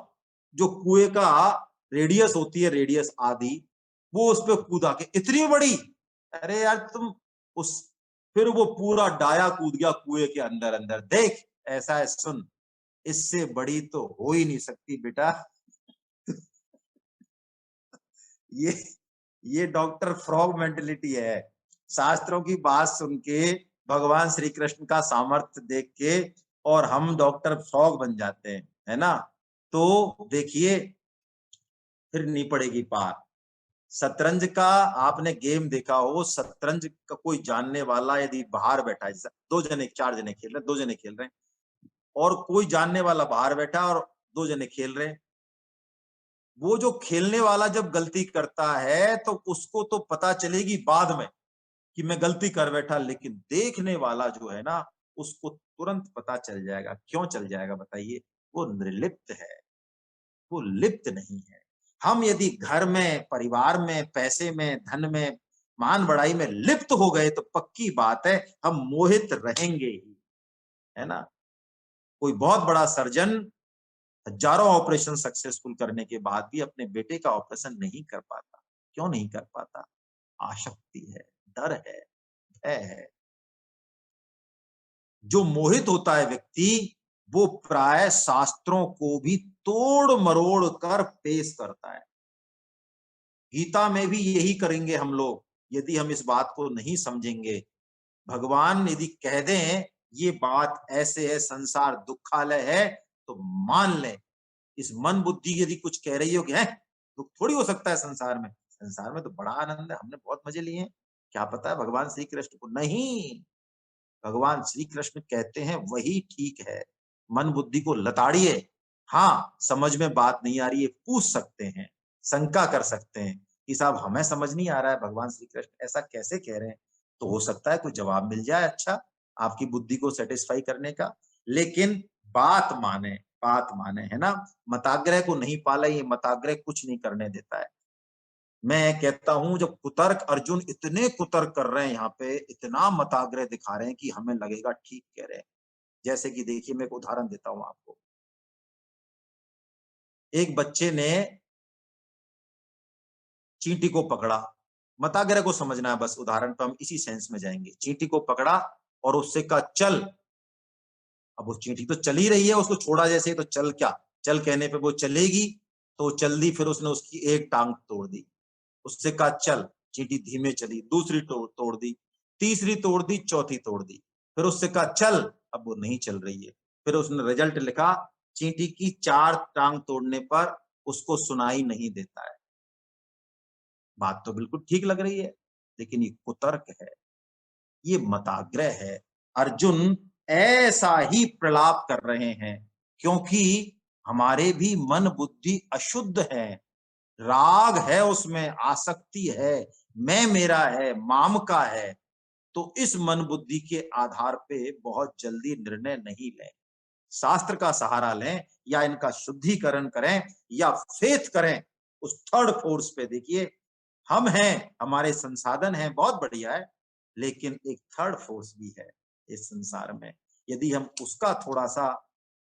जो कुएं का रेडियस होती है, रेडियस आदि, वो उस पर कूदा कि इतनी बड़ी। अरे यार तुम उस, फिर वो पूरा डाया कूद गया कुएं के अंदर अंदर। देख ऐसा है, सुन, इससे बड़ी तो हो ही नहीं सकती बेटा। ये ये डॉक्टर फ्रॉग मेंटेलिटी है। शास्त्रों की बात सुन के, भगवान श्री कृष्ण का सामर्थ्य देख के, और हम डॉक्टर फ्रॉग बन जाते हैं, है ना? तो देखिए, फिर नहीं पड़ेगी पार। शतरंज का आपने गेम देखा हो, शतरंज का कोई जानने वाला यदि बाहर बैठा है, जैसे 2 जने 4 जने खेल रहे हैं, 2 जने खेल रहे हैं, और कोई जानने वाला बाहर बैठा और 2 जने खेल रहे हैं, वो जो खेलने वाला जब गलती करता है तो उसको तो पता चलेगी बाद में कि मैं गलती कर बैठा, लेकिन देखने वाला जो है ना, उसको तुरंत पता चल जाएगा। क्यों चल जाएगा बताइए? वो निर्लिप्त है, वो लिप्त नहीं है। हम यदि घर में, परिवार में, पैसे में, धन में, मान बढ़ाई में लिप्त हो गए तो पक्की बात है हम मोहित रहेंगे ही, है ना? कोई बहुत बड़ा सर्जन हजारों ऑपरेशन सक्सेसफुल करने के बाद भी अपने बेटे का ऑपरेशन नहीं कर पाता। क्यों नहीं कर पाता? आसक्ति है, डर है, भय है। जो मोहित होता है व्यक्ति, वो प्राय शास्त्रों को भी तोड़ मरोड़ कर पेश करता है। गीता में भी यही करेंगे हम लोग, यदि हम इस बात को नहीं समझेंगे। भगवान यदि कह दें ये बात ऐसे है, संसार दुखालय है, तो मान लें। इस मन बुद्धि यदि कुछ कह रही हो कि है दुख थोड़ी हो सकता है संसार में, संसार में तो बड़ा आनंद है, हमने बहुत मजे लिए हैं, क्या पता है भगवान श्री कृष्ण को? नहीं, भगवान श्री कृष्ण कहते हैं वही ठीक है। मन बुद्धि को लताड़िए। हाँ, समझ में बात नहीं आ रही है, पूछ सकते हैं, शंका कर सकते हैं कि साहब हमें समझ नहीं आ रहा है, भगवान श्री कृष्ण ऐसा कैसे कह रहे हैं। तो हो सकता है कोई जवाब मिल जाए अच्छा, आपकी बुद्धि को सेटिस्फाई करने का। लेकिन बात माने, बात माने, है ना। मताग्रह को नहीं पाला, ये मताग्रह कुछ नहीं करने देता है। मैं कहता हूं जब कुतर्क, अर्जुन इतने कुतर्क कर रहे हैं यहाँ पे, इतना मताग्रह दिखा रहे हैं कि हमें लगेगा ठीक कह रहे हैं। जैसे कि देखिए, मैं एक उदाहरण देता हूं आपको। एक बच्चे ने चींटी को पकड़ा, मताग्रह को समझना है बस, उदाहरण पे हम इसी सेंस में जाएंगे। चींटी को पकड़ा और उससे कहा चल। अब वो चींटी तो चल ही रही है, उसको छोड़ा जैसे, तो चल क्या, चल कहने पे वो चलेगी, तो चल दी। फिर उसने उसकी एक टांग तोड़ दी। उससे कहा चल, चींटी धीमे चली, दूसरी तोड़ दी, तीसरी तोड़ दी, चौथी तोड़ दी। फिर उससे कहा चल, अब वो नहीं चल रही है। फिर उसने रिजल्ट लिखा, चींटी की 4 टांग तोड़ने पर उसको सुनाई नहीं देता है। बात तो बिल्कुल ठीक लग रही है, लेकिन ये कुतर्क है, ये मताग्रह है। अर्जुन ऐसा ही प्रलाप कर रहे हैं क्योंकि हमारे भी मन बुद्धि अशुद्ध है, राग है, उसमें आसक्ति है, मैं मेरा है, माम का है। तो इस मन बुद्धि के आधार पे बहुत जल्दी निर्णय नहीं लें, शास्त्र का सहारा लें, या इनका शुद्धिकरण करें, या फेथ करें उस थर्ड फोर्स पे। देखिए, हम हैं, हमारे संसाधन हैं, बहुत बढ़िया है, लेकिन एक थर्ड फोर्स भी है इस संसार में। यदि हम उसका थोड़ा सा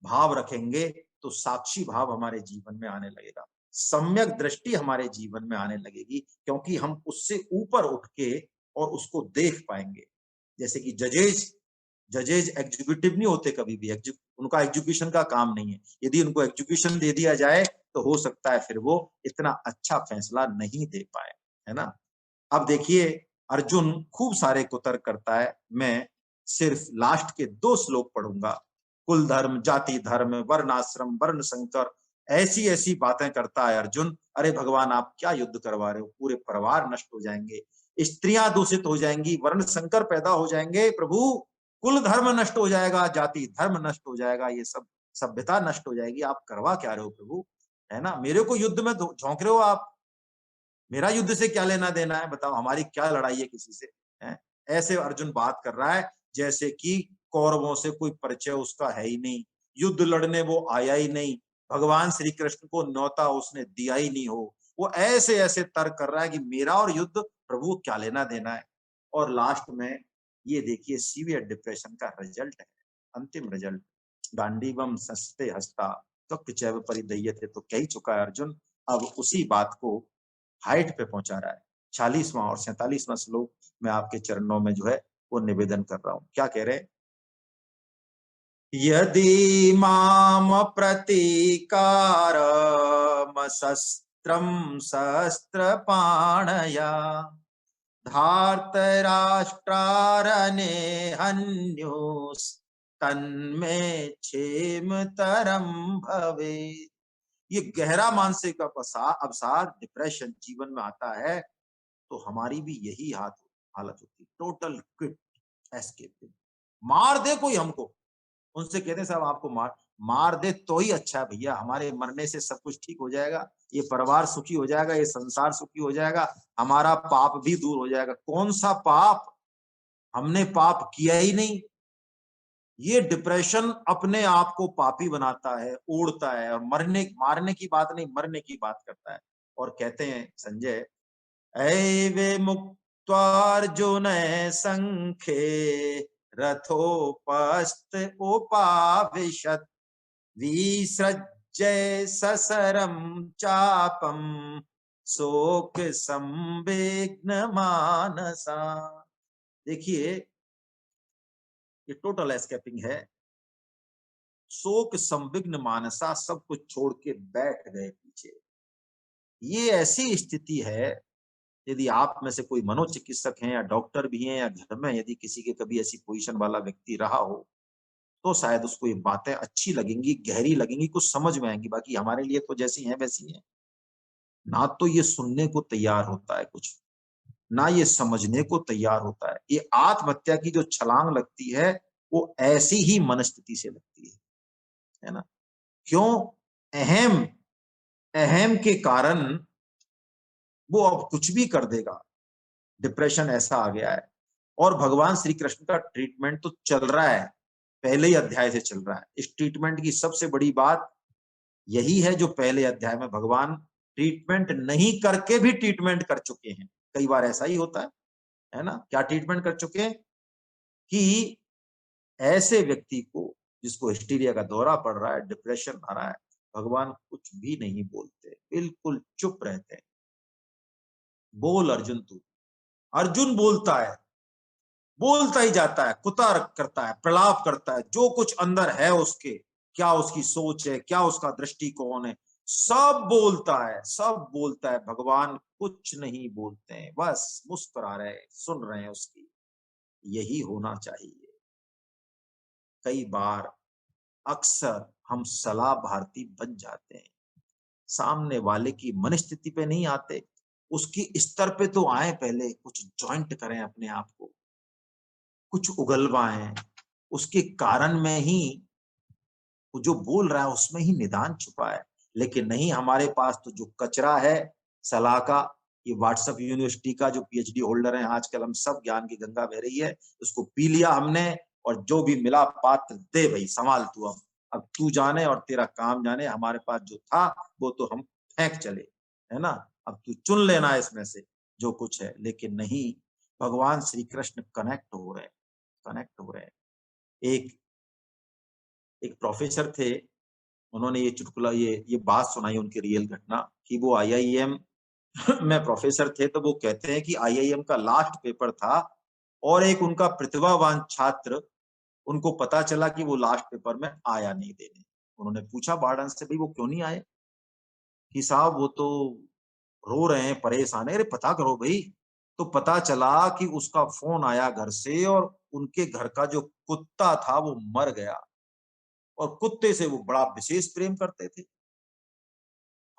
भाव रखेंगे तो साक्षी भाव हमारे जीवन में आने लगेगा, सम्यक दृष्टि हमारे जीवन में आने लगेगी, क्योंकि हम उससे ऊपर उठ के और उसको देख पाएंगे। जैसे कि जजेज जजेज एग्जीक्यूटिव नहीं होते कभी भी, उनका एजुकेशन का काम नहीं है। यदि उनको एजुकेशन दे दिया जाए तो हो सकता है फिर वो इतना अच्छा फैसला नहीं दे पाए, है ना। अब देखिए, अर्जुन खूब सारे कुतर्क करता है। मैं सिर्फ लास्ट के 2 श्लोक पढ़ूंगा। कुल धर्म, जाति धर्म, वर्ण आश्रम, वर्ण संकर, ऐसी ऐसी बातें करता है अर्जुन। अरे भगवान, आप क्या युद्ध करवा रहे हो, पूरे परिवार नष्ट हो जाएंगे, स्त्रियां दूषित हो जाएंगी, वर्ण संकर पैदा हो जाएंगे प्रभु, कुल धर्म नष्ट हो जाएगा, जाति धर्म नष्ट हो जाएगा, ये सब सभ्यता नष्ट हो जाएगी, आप करवा क्या रहे हो प्रभु, है ना। मेरे को युद्ध में झोंक रहे हो आप, मेरा युद्ध से क्या लेना देना है, बताओ, हमारी क्या लड़ाई है किसी से, है? ऐसे अर्जुन बात कर रहा है जैसे कि कौरवों से कोई परिचय उसका है ही नहीं, युद्ध लड़ने वो आया ही नहीं, भगवान श्री कृष्ण को न्योता उसने दिया ही नहीं हो। वो ऐसे ऐसे तर्क कर रहा है कि मेरा और युद्ध प्रभु क्या लेना देना है। और लास्ट में ये देखिए, सीवियर डिप्रेशन का रिजल्ट है, अंतिम रिजल्ट, गांडीवम सस्ते हस्ता त्वक् चैव परिदह्यते। तो कह ही चुका है अर्जुन, अब उसी बात को हाइट पे पहुंचा रहा है। 46वां और 47वां श्लोक मैं आपके चरणों में जो है वो निवेदन कर रहा हूं। क्या कह रहे, यदि माम प्रतीकारमशस्त्रम शस्त्र पाणया धार्तराष्ट्रारणे हन्योस तन्मे क्षेम तरम भवे। ये गहरा मानसिक अवसाद, डिप्रेशन जीवन में आता है तो हमारी भी यही हालत होती है, टोटल क्विट, एस्केप, मार दे कोई हमको। उनसे कहते हैं साहब, आपको मार मार दे तो ही अच्छा है भैया, हमारे मरने से सब कुछ ठीक हो जाएगा, ये परिवार सुखी हो जाएगा, ये संसार सुखी हो जाएगा, हमारा पाप भी दूर हो जाएगा। कौन सा पाप, हमने पाप किया ही नहीं। ये डिप्रेशन अपने आप को पापी बनाता है, उड़ता है, और मारने की बात नहीं, मरने की बात करता है। और कहते हैं संजय, ऐवे मुक्त्वार्जुन संखे रथोपस्थ उपाविशत् विसृज्य ससरम चापम शोक संविघ्न मानसा। देखिए, ये टोटल एस्केपिंग है, शोक संविघ्न मानसा, सब कुछ छोड़ के बैठ गए पीछे। ये ऐसी स्थिति है, यदि आप में से कोई मनोचिकित्सक हैं या डॉक्टर भी हैं, या घर में यदि किसी के कभी ऐसी पोजीशन वाला व्यक्ति रहा हो, तो शायद उसको ये बातें अच्छी लगेंगी, गहरी लगेंगी, कुछ समझ में आएंगी। बाकी हमारे लिए तो जैसी हैं वैसी हैं, ना तो ये सुनने को तैयार होता है कुछ, ना ये समझने को तैयार होता है। ये आत्महत्या की जो छलांग लगती है वो ऐसी ही मनस्थिति से लगती है ना। क्यों? अहम अहम के कारण वो अब कुछ भी कर देगा। डिप्रेशन ऐसा आ गया है, और भगवान श्री कृष्ण का ट्रीटमेंट तो चल रहा है, पहले ही अध्याय से चल रहा है। इस ट्रीटमेंट की सबसे बड़ी बात, यही है जो पहले अध्याय में भगवान ट्रीटमेंट नहीं करके भी ट्रीटमेंट कर चुके हैं। कई बार ऐसा ही होता है ना? क्या ट्रीटमेंट कर चुके हैं कि ऐसे व्यक्ति को जिसको हिस्टीरिया का दौरा पड़ रहा है, डिप्रेशन आ रहा है, भगवान कुछ भी नहीं बोलते, बिल्कुल चुप रहते हैं। बोल अर्जुन तू। अर्जुन बोलता ही जाता है, कुतर्क करता है, प्रलाप करता है, जो कुछ अंदर है उसके, क्या उसकी सोच है, क्या उसका दृष्टिकोण है, सब बोलता है, सब बोलता है। भगवान कुछ नहीं बोलते हैं, बस मुस्कुरा रहे हैं, सुन रहे हैं उसकी। यही होना चाहिए। कई बार अक्सर हम सलाह भारती बन जाते हैं, सामने वाले की मनस्थिति पे नहीं आते, उसकी स्तर पे तो आए, पहले कुछ जॉइंट करें अपने आप को, कुछ उगलवाएं, उसके कारण में ही वो जो बोल रहा है उसमें ही निदान छुपा है। लेकिन नहीं, हमारे पास तो जो कचरा है सलाह का, ये व्हाट्सएप यूनिवर्सिटी का जो पीएचडी होल्डर है आजकल, हम सब ज्ञान की गंगा बह रही है, उसको पी लिया हमने, और जो भी मिला पात्र दे भाई, संभाल तू। अब तू जाने और तेरा काम जाने, हमारे पास जो था वो तो हम फेंक चले, है ना? अब तू चुन लेना इसमें से जो कुछ है। लेकिन नहीं, भगवान श्री कृष्ण कनेक्ट हो रहे हैं, कनेक्ट हो रहे हैं। एक एक प्रोफेसर थे, उन्होंने ये चुटकुला, ये बात सुनाई उनकी रियल घटना, कि वो आईआईएम में प्रोफेसर थे। तो वो कहते हैं कि आईआईएम का लास्ट पेपर था और एक उनका प्रतिभावान छात्र, उनको पता चला कि वो लास्ट पेपर में आया नहीं देने। उन्होंने पूछा वार्डन से, भाई वो क्यों नहीं आए? कि साहब वो तो रो रहे हैं, परेशान है। अरे पता करो भाई। तो पता चला कि उसका फोन आया घर से, और उनके घर का जो कुत्ता था वो मर गया, और कुत्ते से वो बड़ा विशेष प्रेम करते थे।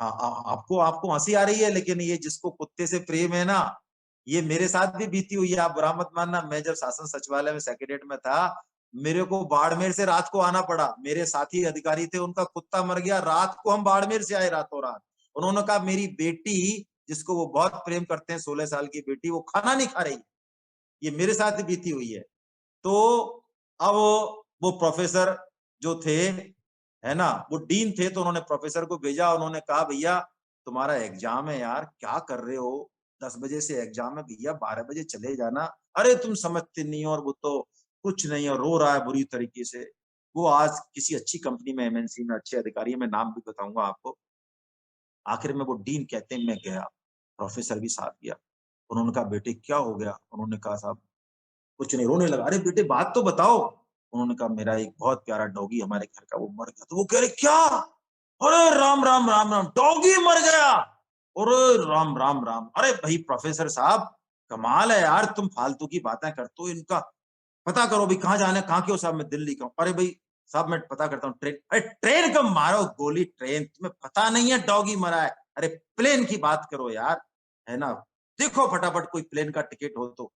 हाँ, आपको आपको हंसी आ रही है, लेकिन ये जिसको कुत्ते से प्रेम है ना, ये मेरे साथ भी बीती हुई है। आप बुरा मत मानना, मैं जब शासन सचिवालय में सेक्रेटरीट में था, मेरे को बाड़मेर से रात को आना पड़ा। मेरे साथी अधिकारी थे, उनका कुत्ता मर गया, रात को हम बाड़मेर से आए, रातों रात। उन्होंने कहा मेरी बेटी, जिसको वो बहुत प्रेम करते हैं, 16 साल की बेटी, वो खाना नहीं खा रही। ये मेरे साथ भी बीती हुई है। तो अब वो प्रोफेसर जो थे, है ना, वो डीन थे, तो उन्होंने प्रोफेसर को भेजा। उन्होंने कहा भैया तुम्हारा एग्जाम है यार, क्या कर रहे हो? 10 बजे से एग्जाम है भैया, 12 बजे चले जाना। अरे तुम समझते नहीं हो, और वो तो कुछ नहीं, और रो रहा है बुरी तरीके से। वो आज किसी अच्छी कंपनी में, एमएनसी में अच्छे अधिकारी है, मैं नाम भी बताऊंगा आपको। आखिर में वो डीन कहते हैं, मैं गया, प्रोफेसर भी साथ गया। उन्होंने कहा बेटे क्या हो गया? उन्होंने कहा साहब कुछ नहीं। रोने लगा। अरे बेटे बात तो बताओ। उन्होंने कहा मेरा एक बहुत प्यारा डॉगी हमारे घर का वो मर गया। तो वो कह रहे क्या? अरे राम राम राम राम, डॉगी मर गया? अरे राम राम राम। अरे भाई प्रोफेसर साहब, कमाल है यार, तुम फालतू की बातें करते हो। इनका पता करो भाई, कहाँ जाना है, कहाँ के हो? साहब मैं दिल्ली का हूँ। अरे भाई साहब मैं पता करता हूँ ट्रेन। अरे ट्रेन कब मारो गोली? ट्रेन तुम्हें पता नहीं है डॉगी मरा है? अरे प्लेन की बात करो यार, है ना? देखो फटाफट कोई प्लेन का टिकट हो तो।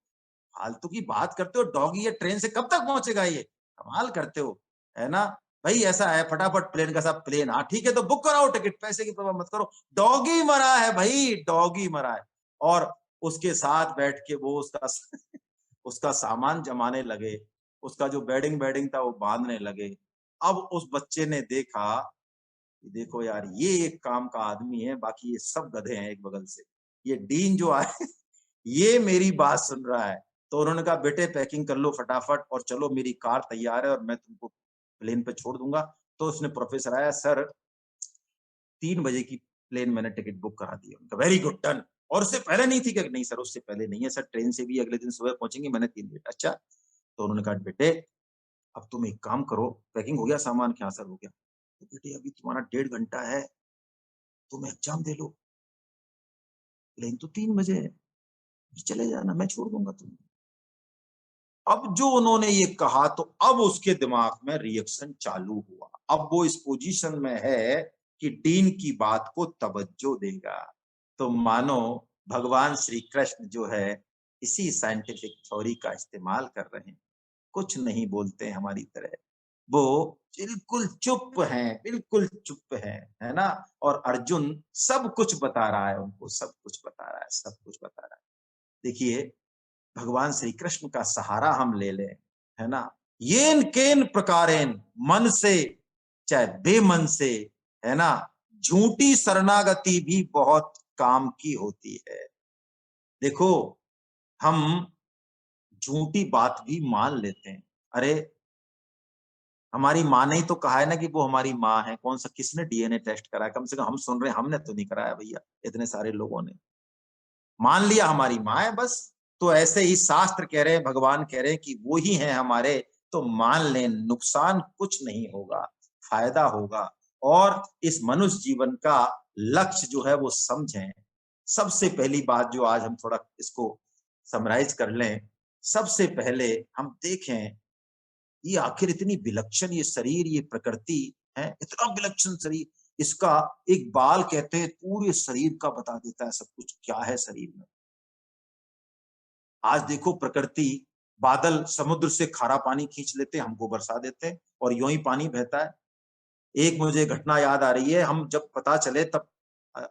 फालतू की बात करते हो, डॉगी ये ट्रेन से कब तक पहुंचेगा? ये कमाल करते हो, है ना? भाई ऐसा है, फटाफट प्लेन का सब प्लेन, हाँ ठीक है तो बुक कराओ टिकट, पैसे की परवाह मत करो। डॉगी मरा है भाई, डॉगी मरा है। और उसके साथ बैठ के वो उसका उसका सामान जमाने लगे, उसका जो बेडिंग बेडिंग था वो बांधने लगे। अब उस बच्चे ने देखा, देखो यार ये एक काम का आदमी है, बाकी ये सब गधे हैं एक बगल से। ये डीन जो आए ये मेरी बात सुन रहा है। तो उन्होंने कहा बेटे पैकिंग कर लो फटाफट और चलो, मेरी कार तैयार है और मैं तुमको प्लेन पे छोड़ दूंगा। तो उसने प्रोफेसर आया, सर 3 बजे की प्लेन मैंने टिकट बुक करा दी है। उनका वेरी गुड डन। और उससे पहले नहीं थी क्या? नहीं सर उससे पहले नहीं है सर, ट्रेन से भी अगले दिन सुबह पहुंचेंगे, मैंने 3 बजे। अच्छा। तो उन्होंने कहा बेटे अब तुम एक काम करो, पैकिंग हो गया सामान? क्या सर हो गया? तो बेटे अभी तुम्हारा 1.5 घंटा है, तुम एग्जाम दे लो, प्लेन तो 3 बजे है, चले जाना, मैं छोड़ दूंगा तुम्हें। अब जो उन्होंने ये कहा, तो अब उसके दिमाग में रिएक्शन चालू हुआ। अब वो इस पोजीशन में है कि डीन की बात को तवज्जो देगा। तो मानो भगवान श्री कृष्ण जो है इसी साइंटिफिक थ्योरी का इस्तेमाल कर रहे हैं, कुछ नहीं बोलते हैं हमारी तरह। वो बिल्कुल चुप हैं, बिल्कुल चुप हैं, है ना? और अर्जुन सब कुछ बता रहा है उनको, सब कुछ बता रहा है, सब कुछ बता रहा है। देखिए, भगवान श्री कृष्ण का सहारा हम ले लें, है ना? येन केन प्रकारेण, मन से चाहे बेमन से, है ना। झूठी शरणागति भी बहुत काम की होती है। देखो, हम झूठी बात भी मान लेते हैं। अरे, हमारी माँ ने ही तो कहा है ना कि वो हमारी माँ है। कौन सा, किसने डीएनए टेस्ट कराया? कम से कम हम सुन रहे हैं, हमने तो नहीं कराया भैया, इतने सारे लोगों ने मान लिया हमारी माँ है बस। तो ऐसे ही शास्त्र कह रहे हैं, भगवान कह रहे हैं कि वो ही है हमारे, तो मान लें, नुकसान कुछ नहीं होगा, फायदा होगा। और इस मनुष्य जीवन का लक्ष्य जो है वो समझें। सबसे पहली बात जो आज हम थोड़ा इसको समराइज कर लें, सबसे पहले हम देखें, ये आखिर इतनी विलक्षण ये शरीर, ये प्रकृति है, इतना विलक्षण शरीर, इसका एक बाल कहते हैं पूरे शरीर का बता देता है सब कुछ क्या है शरीर में। आज देखो प्रकृति, बादल समुद्र से खारा पानी खींच लेते हैं, हमको बरसा देते हैं और यूं ही पानी बहता है। एक मुझे घटना याद आ रही है, हम जब पता चले तब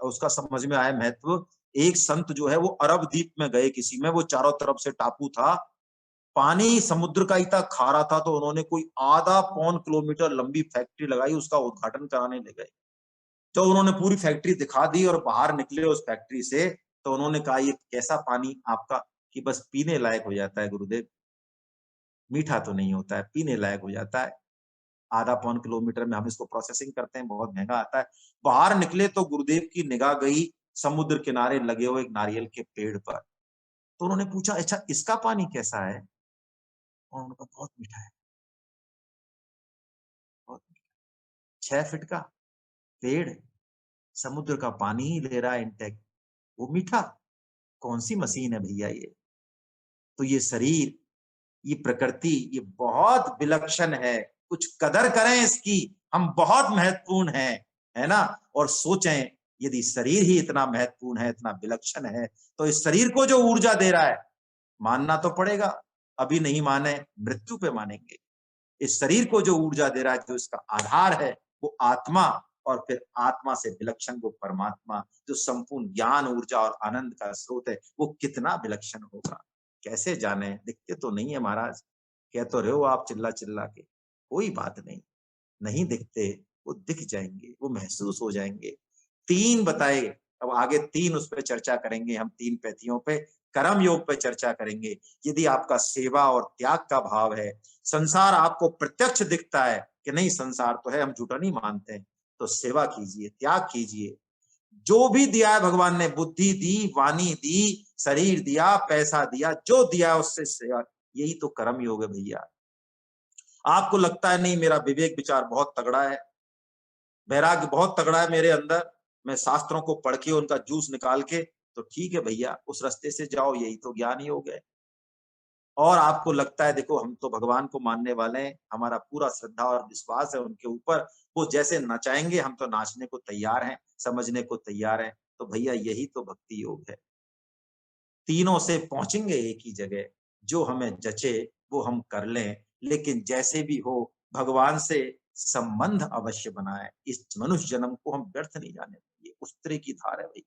उसका समझ में आया महत्व। एक संत जो है वो अरब द्वीप में गए किसी में, वो चारों तरफ से टापू था, पानी समुद्र का इतना खारा था, तो उन्होंने कोई आधा पौन किलोमीटर लंबी फैक्ट्री लगाई, उसका उद्घाटन कराने ले गए। तो उन्होंने पूरी फैक्ट्री दिखा दी और बाहर निकले उस फैक्ट्री से, तो उन्होंने कहा ये कैसा पानी आपका, कि बस पीने लायक हो जाता है गुरुदेव, मीठा तो नहीं होता है, पीने लायक हो जाता है। आधा पौन किलोमीटर में हम इसको प्रोसेसिंग करते हैं, बहुत महंगा आता है। बाहर निकले तो गुरुदेव की निगाह गई समुद्र किनारे लगे हुए एक नारियल के पेड़ पर। तो उन्होंने पूछा, अच्छा इसका पानी कैसा है? और उन्होंने कहा बहुत मीठा है, बहुत मीठा। 6 फीट का पेड़ समुद्र का पानी ही ले रहा है इंटेक, वो मीठा? कौन सी मशीन है भैया ये? तो ये शरीर, ये प्रकृति, ये बहुत विलक्षण है। कुछ कदर करें इसकी, हम बहुत महत्वपूर्ण हैं, है ना। और सोचें, यदि शरीर ही इतना महत्वपूर्ण है, इतना विलक्षण है, तो इस शरीर को जो ऊर्जा दे रहा है, मानना तो पड़ेगा। अभी नहीं माने, मृत्यु पे मानेंगे। इस शरीर को जो ऊर्जा दे रहा है, जो इसका आधार है, वो आत्मा, और फिर आत्मा से विलक्षण वो परमात्मा, जो संपूर्ण ज्ञान, ऊर्जा और आनंद का स्रोत है, वो कितना विलक्षण होगा, कैसे जाने? दिखते तो नहीं है महाराज, कह तो रहे हो आप चिल्ला चिल्ला के, कोई बात नहीं, नहीं दिखते, वो दिख जाएंगे, वो महसूस हो जाएंगे। 3 बताए, अब आगे 3 उस पर चर्चा करेंगे हम, 3 पैथियों पे, कर्म योग पे चर्चा करेंगे। यदि आपका सेवा और त्याग का भाव है, संसार आपको प्रत्यक्ष दिखता है कि नहीं संसार तो है, हम झूठा नहीं मानते हैं, तो सेवा कीजिए, त्याग कीजिए। जो भी दिया है भगवान ने, बुद्धि दी, वाणी दी, शरीर दिया, पैसा दिया, जो दिया उससे सेवा, यही तो कर्म योग है भैया। आपको लगता है नहीं मेरा विवेक विचार बहुत तगड़ा है, वैराग्य बहुत तगड़ा है मेरे अंदर, मैं शास्त्रों को पढ़ के उनका जूस निकाल के, तो ठीक है भैया, उस रास्ते से जाओ, यही तो ज्ञान ही हो गए। और आपको लगता है देखो हम तो भगवान को मानने वाले हैं, हमारा पूरा श्रद्धा और विश्वास है उनके ऊपर, वो जैसे नचाएंगे हम तो नाचने को तैयार हैं, समझने को तैयार हैं, तो भैया यही तो भक्ति योग है। तीनों से पहुंचेंगे एक ही जगह, जो हमें जचे वो हम कर लें, लेकिन जैसे भी हो भगवान से संबंध अवश्य बनाए। इस मनुष्य जन्म को हम व्यर्थ नहीं जाने देंगे, उस तरह की धार है भाई।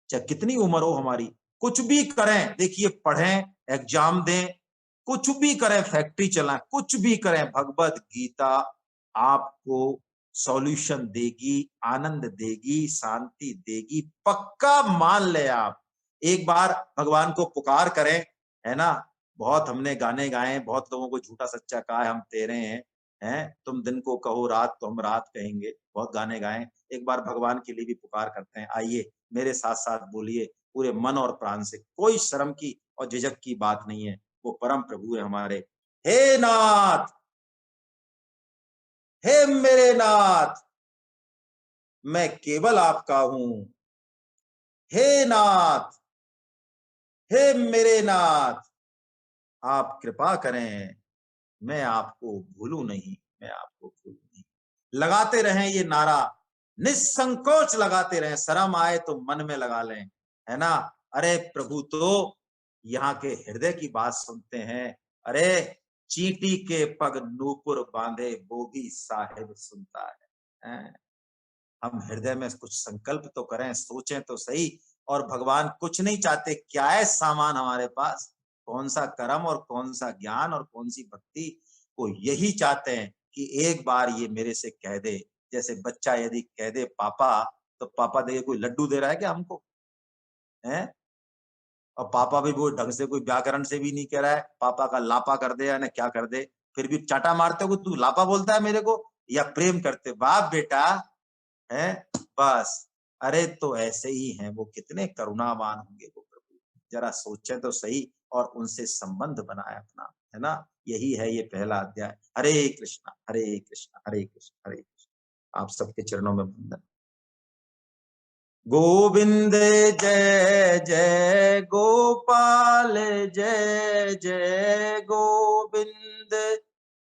चाहे कितनी उम्र हो हमारी, कुछ भी करें, देखिए पढ़ें, एग्जाम दें, कुछ भी करें, फैक्ट्री चलाएं, कुछ भी करें, भगवत गीता आपको सॉल्यूशन देगी, आनंद देगी, शांति देगी, पक्का मान ले आप। एक बार भगवान को पुकार करें, है ना। बहुत हमने गाने गाए, बहुत लोगों को झूठा सच्चा कहा है हम तेरे हैं, तुम दिन को कहो रात तो हम रात कहेंगे, बहुत गाने गाए। एक बार भगवान के लिए भी पुकार करते हैं, आइए मेरे साथ साथ बोलिए पूरे मन और प्राण से, कोई शर्म की और झिझक की बात नहीं है, वो परम प्रभु है हमारे। हे नाथ, हे मेरे नाथ, मैं केवल आपका हूं। हे नाथ, हे मेरे नाथ, आप कृपा करें, मैं आपको भूलूं नहीं, मैं आपको भूलूं नहीं। लगाते रहें ये नारा, निसंकोच लगाते रहें, शर्म आए तो मन में लगा लें, है ना। अरे प्रभु तो यहाँ के हृदय की बात सुनते हैं। अरे चींटी के पग नूपुर बांधे वो भी साहिब सुनता है। हम हृदय में कुछ संकल्प तो करें, सोचें तो सही। और भगवान कुछ नहीं चाहते, क्या है सामान हमारे पास, कौन सा कर्म और कौन सा ज्ञान और कौन सी भक्ति, वो यही चाहते हैं कि एक बार ये मेरे से कह दे, जैसे बच्चा यदि कह दे पापा, तो पापा देखिए कोई लड्डू दे रहा है क्या हमको? हैं? और पापा भी वो ढंग से कोई व्याकरण से भी नहीं कह रहा है, पापा का लापा कर दे या ना क्या कर दे, फिर भी चाटा मारते हो तू लापा बोलता है मेरे को, या प्रेम करते बाप बेटा है बस। अरे तो ऐसे ही हैं वो, कितने करुणावान होंगे वो प्रभु, जरा सोचे तो सही, और उनसे संबंध बनाए अपना, है ना। यही है ये पहला अध्याय। हरे कृष्णा हरे कृष्णा हरे कृष्णा हरे कृष्णा। आप सबके चरणों में वंदन। गोविंद जय जय गोपाल, जय जय गोविंद,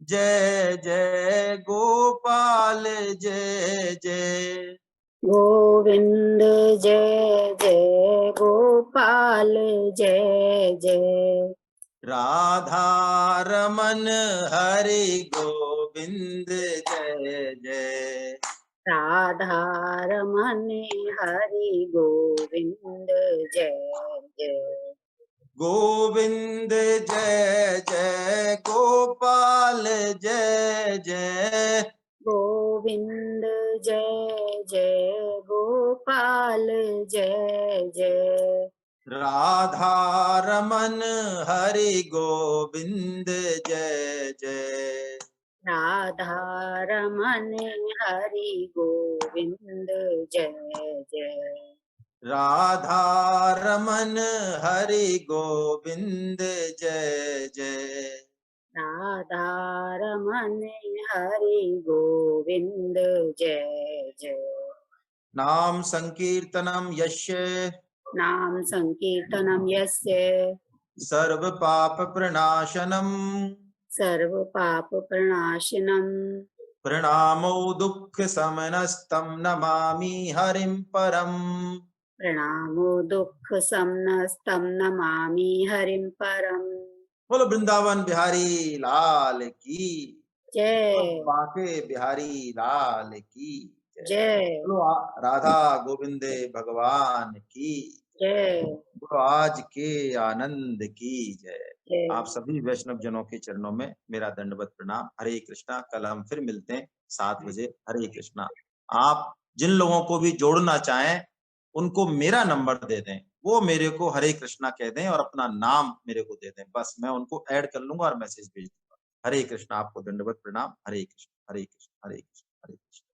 जय जय गोपाल, जय जय गोविंद जय जय गोपाल, जय जय राधा रमन हरि गोविंद, जय जय राधा रमन हरि गोविंद, जय जय गोविंद जय जय गोपाल, जय जय गोविंद जय जय गोपाल, जय जय राधा रमन हरि गोविंद, जय जय राधा रमन हरि गोविंद, जय जय राधा रमन हरि गोविंद, जय जय राधा रमन हरि गोविंद, जय जय नाम संकीर्तनम यस्य नाम संकीर्तनम यस्य सर्व पाप प्रणाशनम, सर्व पाप प्रणाशनम, प्रणामो दुःख समनस्तं नमामि हरिं परम। प्रणामो दुःख समनस्तं नमामि हरिं परम। बोलो वृंदावन बिहारी लाल की, बोलो जय बांके बिहारी लाल की जय। जय बोलो राधा गोविंदे भगवान की, जय बोलो आज के आनंद की जय। जय। आप सभी वैष्णव जनों के चरणों में मेरा दंडवत प्रणाम। हरे कृष्णा। कल हम फिर मिलते हैं 7 बजे। हरे कृष्णा। आप जिन लोगों को भी जोड़ना चाहें उनको मेरा नंबर दे दें, वो मेरे को हरे कृष्णा कह दें और अपना नाम मेरे को दे दें, बस मैं उनको ऐड कर लूंगा और मैसेज भेज दूंगा। हरे कृष्णा। आपको दंडवत प्रणाम। हरे कृष्ण हरे कृष्ण हरे कृष्ण हरे कृष्ण।